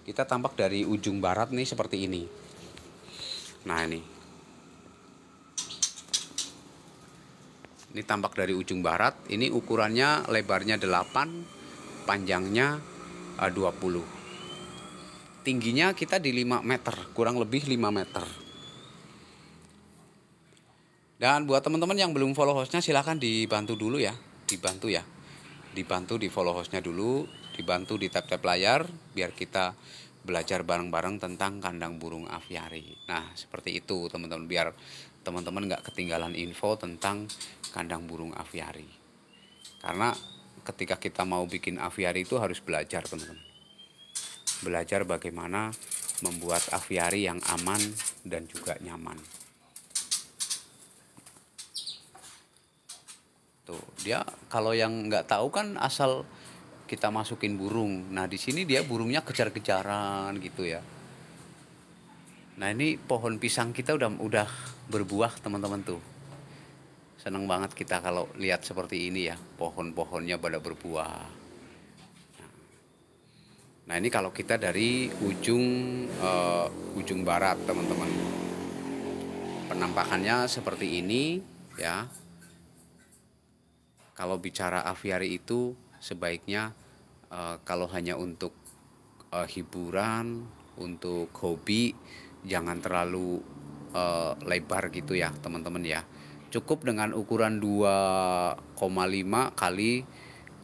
Speaker 1: Kita tampak dari ujung barat nih seperti ini. Nah, ini tampak dari ujung barat. Ini ukurannya lebarnya 8, panjangnya 20. Tingginya kita di 5 meter, kurang lebih 5 meter. Dan buat teman-teman yang belum follow hostnya silahkan dibantu dulu ya. Dibantu di follow hostnya dulu, dibantu di tap-tap layar biar kita belajar bareng-bareng tentang kandang burung aviari. Nah, seperti itu teman-teman, biar teman-teman nggak ketinggalan info tentang kandang burung aviari. Karena ketika kita mau bikin aviari itu harus belajar teman-teman. Belajar bagaimana membuat aviari yang aman dan juga nyaman. Tuh, dia kalau yang nggak tahu kan asal kita masukin burung. Nah, di sini dia burungnya kejar-kejaran gitu ya. Nah, ini pohon pisang kita udah berbuah teman-teman tuh. Seneng banget kita kalau lihat seperti ini ya, pohon-pohonnya pada berbuah. Nah, ini kalau kita dari ujung barat teman-teman. Penampakannya seperti ini ya. Kalau bicara aviari itu sebaiknya kalau hanya untuk hiburan, untuk hobi, jangan terlalu lebar gitu ya teman-teman ya. Cukup dengan ukuran 2,5 kali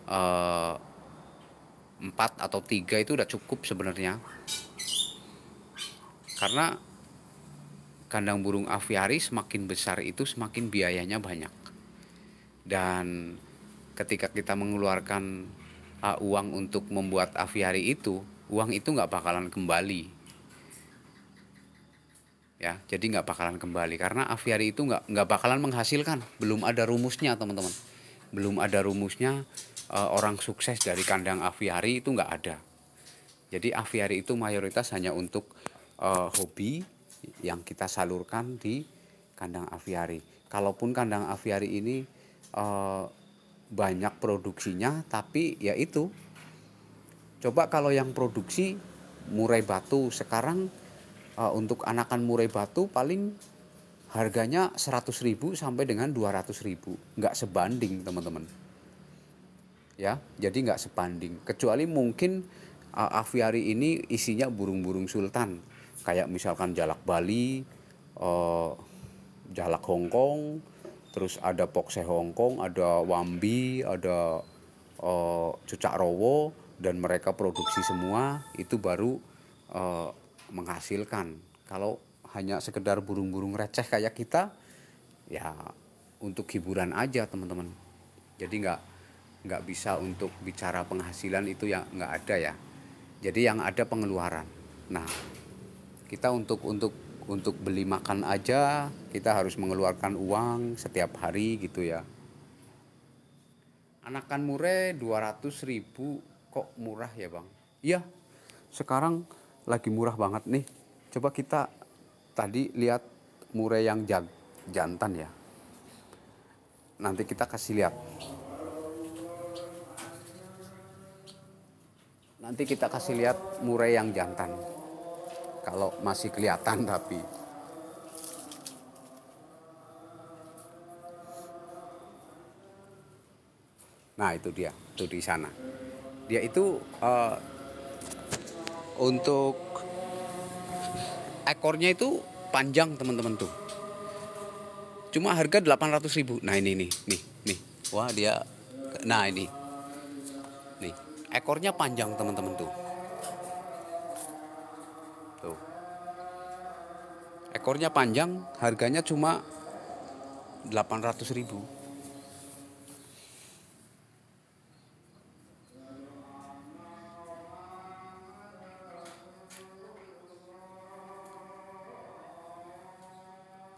Speaker 1: 4 atau 3 itu udah cukup sebenarnya. Karena kandang burung aviari semakin besar itu semakin biayanya banyak. Dan ketika kita mengeluarkan uang untuk membuat aviari itu, uang itu nggak bakalan kembali. Ya, jadi nggak bakalan kembali karena aviari itu nggak bakalan menghasilkan. Belum ada rumusnya teman-teman. Belum ada rumusnya orang sukses dari kandang aviari itu nggak ada. Jadi aviari itu mayoritas hanya untuk hobi yang kita salurkan di kandang aviari. Kalaupun kandang aviari ini banyak produksinya, tapi ya itu, coba kalau yang produksi murai batu sekarang untuk anakan murai batu paling harganya 100.000 sampai dengan 200.000, nggak sebanding teman-teman ya. Jadi nggak sebanding, kecuali mungkin aviari ini isinya burung-burung sultan kayak misalkan jalak Bali, jalak Hongkong, terus ada pokse Hongkong, ada wambi, ada cucak rowo, dan mereka produksi semua itu baru menghasilkan. Kalau hanya sekedar burung-burung receh kayak kita ya untuk hiburan aja teman-teman. Jadi nggak bisa untuk bicara penghasilan, itu ya nggak ada ya. Jadi yang ada pengeluaran. Nah, kita untuk beli makan aja kita harus mengeluarkan uang setiap hari gitu ya. Anakan murai 200.000 kok murah ya bang? Iya, sekarang lagi murah banget nih. Coba kita tadi lihat murai yang jantan ya. Nanti kita kasih lihat. Nanti kita kasih lihat murai yang jantan. Kalau masih kelihatan tapi. Nah itu dia, tuh di sana. Dia itu untuk ekornya itu panjang teman-teman tuh. Cuma harga 800.000. Nah ini nih. Wah dia, nah ini, nih ekornya panjang teman-teman tuh. Tuh. Ekornya panjang, harganya cuma 800.000.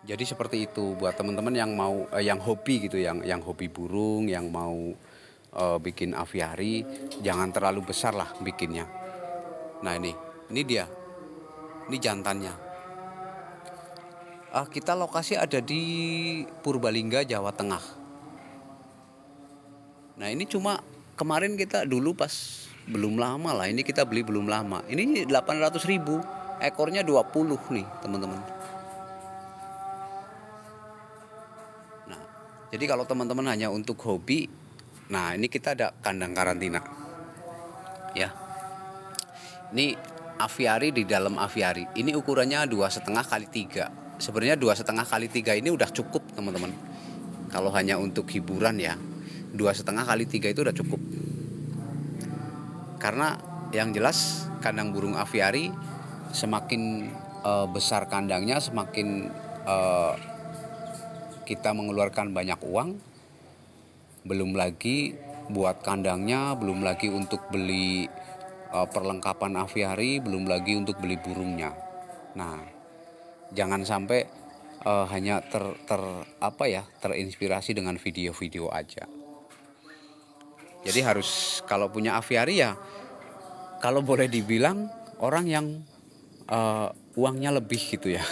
Speaker 1: Jadi seperti itu buat teman-teman yang mau yang hobi gitu, yang hobi burung, yang mau bikin aviari, jangan terlalu besar lah bikinnya. Nah ini dia, ini jantannya. Kita lokasi ada di Purbalingga, Jawa Tengah. Nah ini cuma kemarin kita dulu pas belum lama lah, ini kita beli belum lama. Ini 800.000, ekornya 20 nih teman-teman. Nah, jadi kalau teman-teman hanya untuk hobi, nah ini kita ada kandang karantina. Ya. Ini aviari di dalam aviari. Ini ukurannya 2,5 kali 3. Sebenarnya 2,5 kali 3 ini udah cukup teman-teman. Kalau hanya untuk hiburan ya, 2,5 kali 3 itu udah cukup. Karena yang jelas kandang burung aviari semakin besar kandangnya, semakin kita mengeluarkan banyak uang. Belum lagi buat kandangnya, belum lagi untuk beli perlengkapan aviari, belum lagi untuk beli burungnya. Nah, jangan sampai hanya terinspirasi dengan video-video aja. Jadi harus kalau punya aviari ya, kalau boleh dibilang orang yang uangnya lebih gitu ya.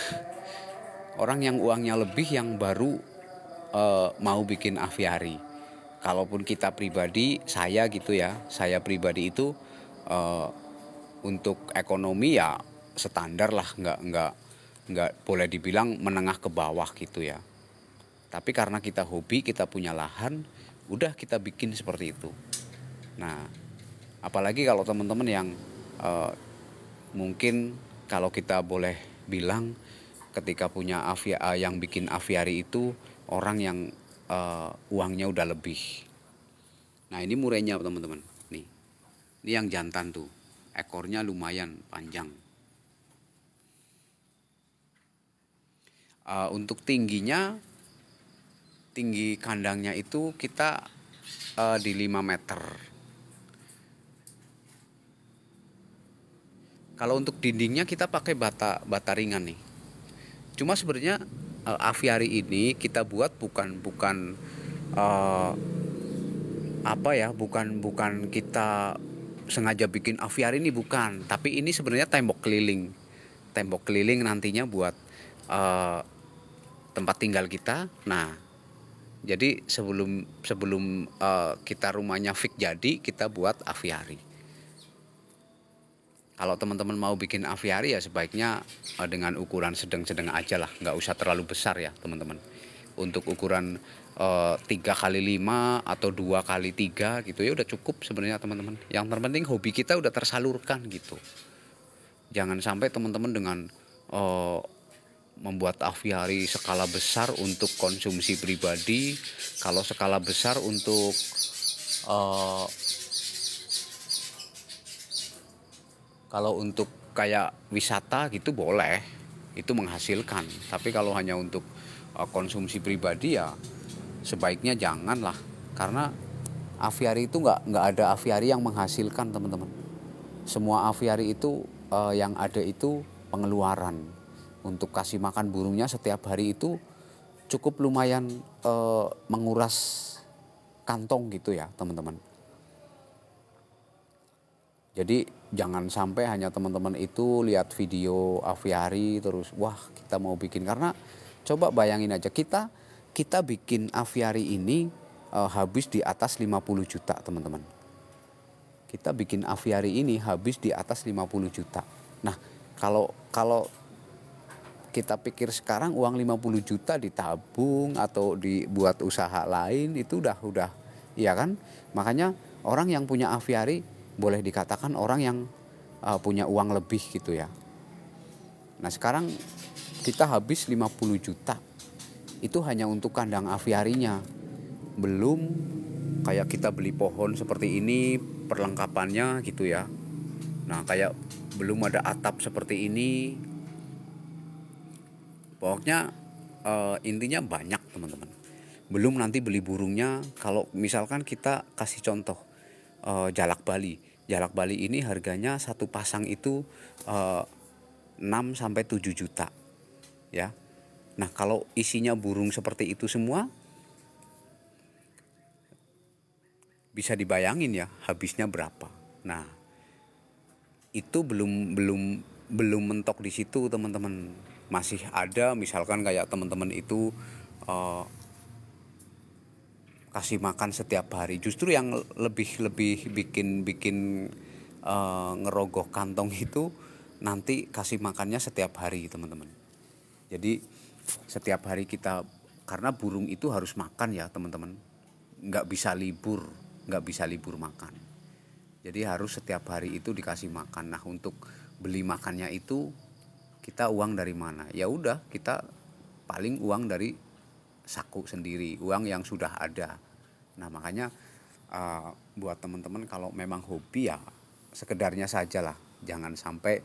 Speaker 1: Orang yang uangnya lebih yang baru mau bikin aviari. Kalaupun kita pribadi, saya gitu ya, saya pribadi itu untuk ekonomi ya standar lah, nggak boleh dibilang menengah ke bawah gitu ya. Tapi karena kita hobi, kita punya lahan, udah kita bikin seperti itu. Nah, apalagi kalau teman-teman yang mungkin kalau kita boleh bilang ketika punya yang bikin aviari itu orang yang uangnya udah lebih. Nah ini murainya teman-teman. Nih, ini yang jantan tuh, ekornya lumayan panjang. Untuk tingginya, tinggi kandangnya itu kita di 5 meter. Kalau untuk dindingnya kita pakai bata ringan nih. Cuma sebenarnya aviari ini kita buat bukan kita sengaja bikin aviari ini, bukan. Tapi ini sebenarnya tembok keliling nantinya buat tempat tinggal kita. Nah, jadi sebelum kita rumahnya fix jadi, kita buat aviari. Kalau teman-teman mau bikin aviari ya sebaiknya dengan ukuran sedang-sedang aja lah, nggak usah terlalu besar ya teman-teman. Untuk ukuran 3x5 atau 2x3 gitu ya udah cukup sebenarnya teman-teman. Yang terpenting hobi kita udah tersalurkan gitu. Jangan sampai teman-teman dengan membuat aviari skala besar untuk konsumsi pribadi, kalau skala besar untuk kalau untuk kayak wisata gitu boleh, itu menghasilkan. Tapi kalau hanya untuk konsumsi pribadi ya sebaiknya janganlah. Karena aviari itu nggak ada aviari yang menghasilkan teman-teman. Semua aviari itu yang ada itu pengeluaran. Untuk kasih makan burungnya setiap hari itu cukup lumayan menguras kantong gitu ya teman-teman. Jadi jangan sampai hanya teman-teman itu lihat video aviari terus wah kita mau bikin. Karena coba bayangin aja kita bikin aviari ini habis di atas 50 juta teman-teman. Kita bikin aviari ini habis di atas 50 juta. Nah kalau kita pikir sekarang uang 50 juta ditabung atau dibuat usaha lain itu udah Iya kan? Makanya orang yang punya aviari boleh dikatakan orang yang punya uang lebih gitu ya. Nah sekarang kita habis 50 juta itu hanya untuk kandang aviarinya. Belum kayak kita beli pohon seperti ini perlengkapannya gitu ya. Nah kayak belum ada atap seperti ini. Pokoknya intinya banyak teman-teman. Belum nanti beli burungnya. Kalau misalkan kita kasih contoh jalak Bali. Jalak Bali ini harganya satu pasang itu 6 sampai 7 juta ya. Nah, kalau isinya burung seperti itu semua bisa dibayangin ya habisnya berapa. Nah, itu belum mentok di situ teman-teman. Masih ada misalkan kayak teman-teman itu eh, kasih makan setiap hari. Justru yang lebih bikin ngerogoh kantong itu nanti kasih makannya setiap hari teman-teman. Jadi setiap hari kita, karena burung itu harus makan ya teman-teman, nggak bisa libur, nggak bisa libur makan. Jadi harus setiap hari itu dikasih makan. Nah untuk beli makannya itu kita uang dari mana? Ya udah kita paling uang dari saku sendiri, uang yang sudah ada. Nah makanya buat teman-teman kalau memang hobi ya sekedarnya saja lah, jangan sampai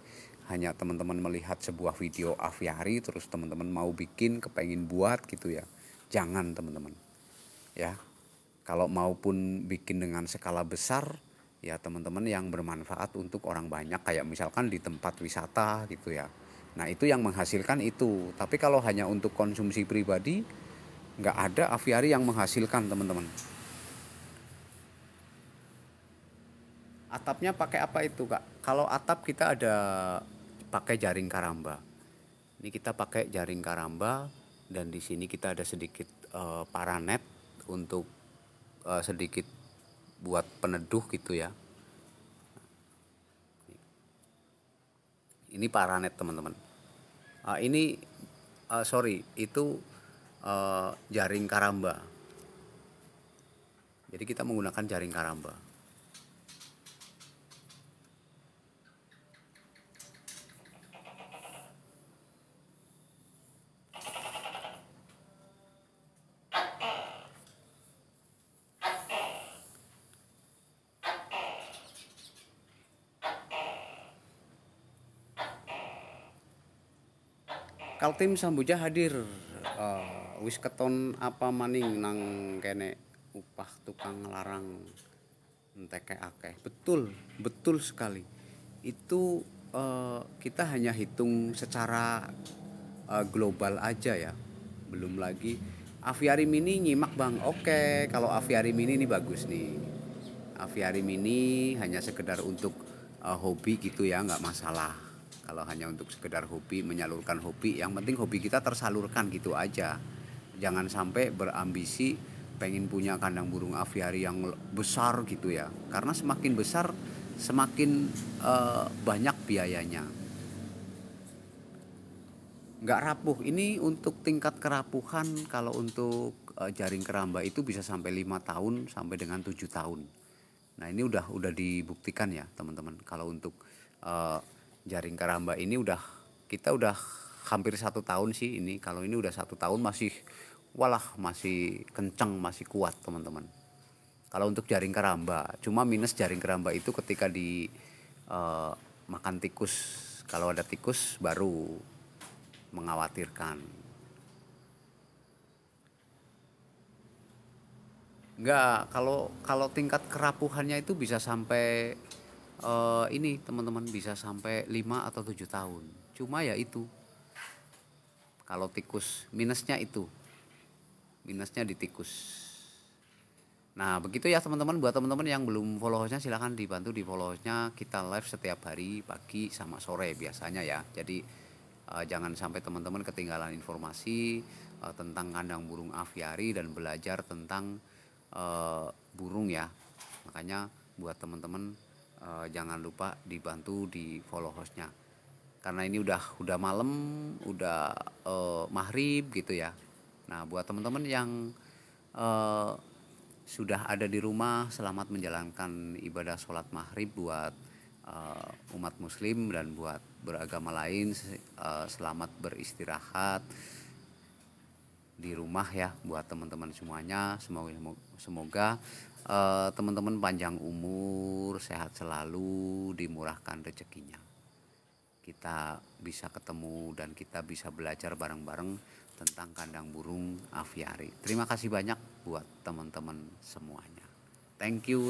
Speaker 1: hanya teman-teman melihat sebuah video aviari terus teman-teman mau bikin kepengin buat gitu ya, jangan teman-teman ya. Kalau maupun bikin dengan skala besar ya teman-teman yang bermanfaat untuk orang banyak kayak misalkan di tempat wisata gitu ya. Nah itu yang menghasilkan itu. Tapi kalau hanya untuk konsumsi pribadi nggak ada aviari yang menghasilkan teman-teman. Atapnya pakai apa itu kak? Kalau atap kita ada pakai jaring karamba. Ini kita pakai jaring karamba dan di sini kita ada sedikit paranet untuk sedikit buat peneduh gitu ya. Ini paranet teman-teman. Ini sorry itu jaring karamba. Jadi kita menggunakan jaring karamba. Kaltim Sambuja hadir wis keton apa maning nang kene upah tukang larang entek akeh. Betul, betul sekali. Itu kita hanya hitung secara global aja ya. Belum lagi aviari mini nyimak bang. Oke, kalau aviari mini ini bagus nih. Aviari mini hanya sekedar untuk hobi gitu ya, nggak masalah. Kalau hanya untuk sekedar hobi, menyalurkan hobi, yang penting hobi kita tersalurkan gitu aja. Jangan sampai berambisi pengen punya kandang burung aviari yang besar gitu ya. Karena semakin besar semakin banyak biayanya. Nggak rapuh. Ini untuk tingkat kerapuhan kalau untuk jaring keramba itu bisa sampai 5 tahun sampai dengan 7 tahun. Nah ini udah dibuktikan ya teman-teman. Kalau untuk jaring keramba ini kita udah hampir 1 tahun sih ini. Kalau ini udah 1 tahun masih walah masih kenceng masih kuat teman-teman. Kalau untuk jaring keramba, cuma minus jaring keramba itu ketika di makan tikus. Kalau ada tikus baru mengkhawatirkan. Enggak, kalau tingkat kerapuhannya itu bisa sampai ini teman-teman bisa sampai 5 atau 7 tahun. Cuma ya itu. Kalau tikus minusnya itu. Minusnya di tikus. Nah, begitu ya teman-teman. Buat teman-teman yang belum follow hostnya silahkan dibantu di follow hostnya. Kita live setiap hari pagi sama sore biasanya ya. Jadi jangan sampai teman-teman ketinggalan informasi tentang kandang burung aviari dan belajar tentang burung ya. Makanya buat teman-teman jangan lupa dibantu di follow hostnya. Karena ini udah malam, udah maghrib gitu ya. Nah, buat teman-teman yang sudah ada di rumah, selamat menjalankan ibadah sholat maghrib buat umat muslim dan buat beragama lain. Selamat beristirahat di rumah ya buat teman-teman semuanya. Semoga teman-teman panjang umur, sehat selalu, dimurahkan rezekinya. Kita bisa ketemu dan kita bisa belajar bareng-bareng tentang kandang burung aviari. Terima kasih banyak buat teman-teman semuanya. Thank you.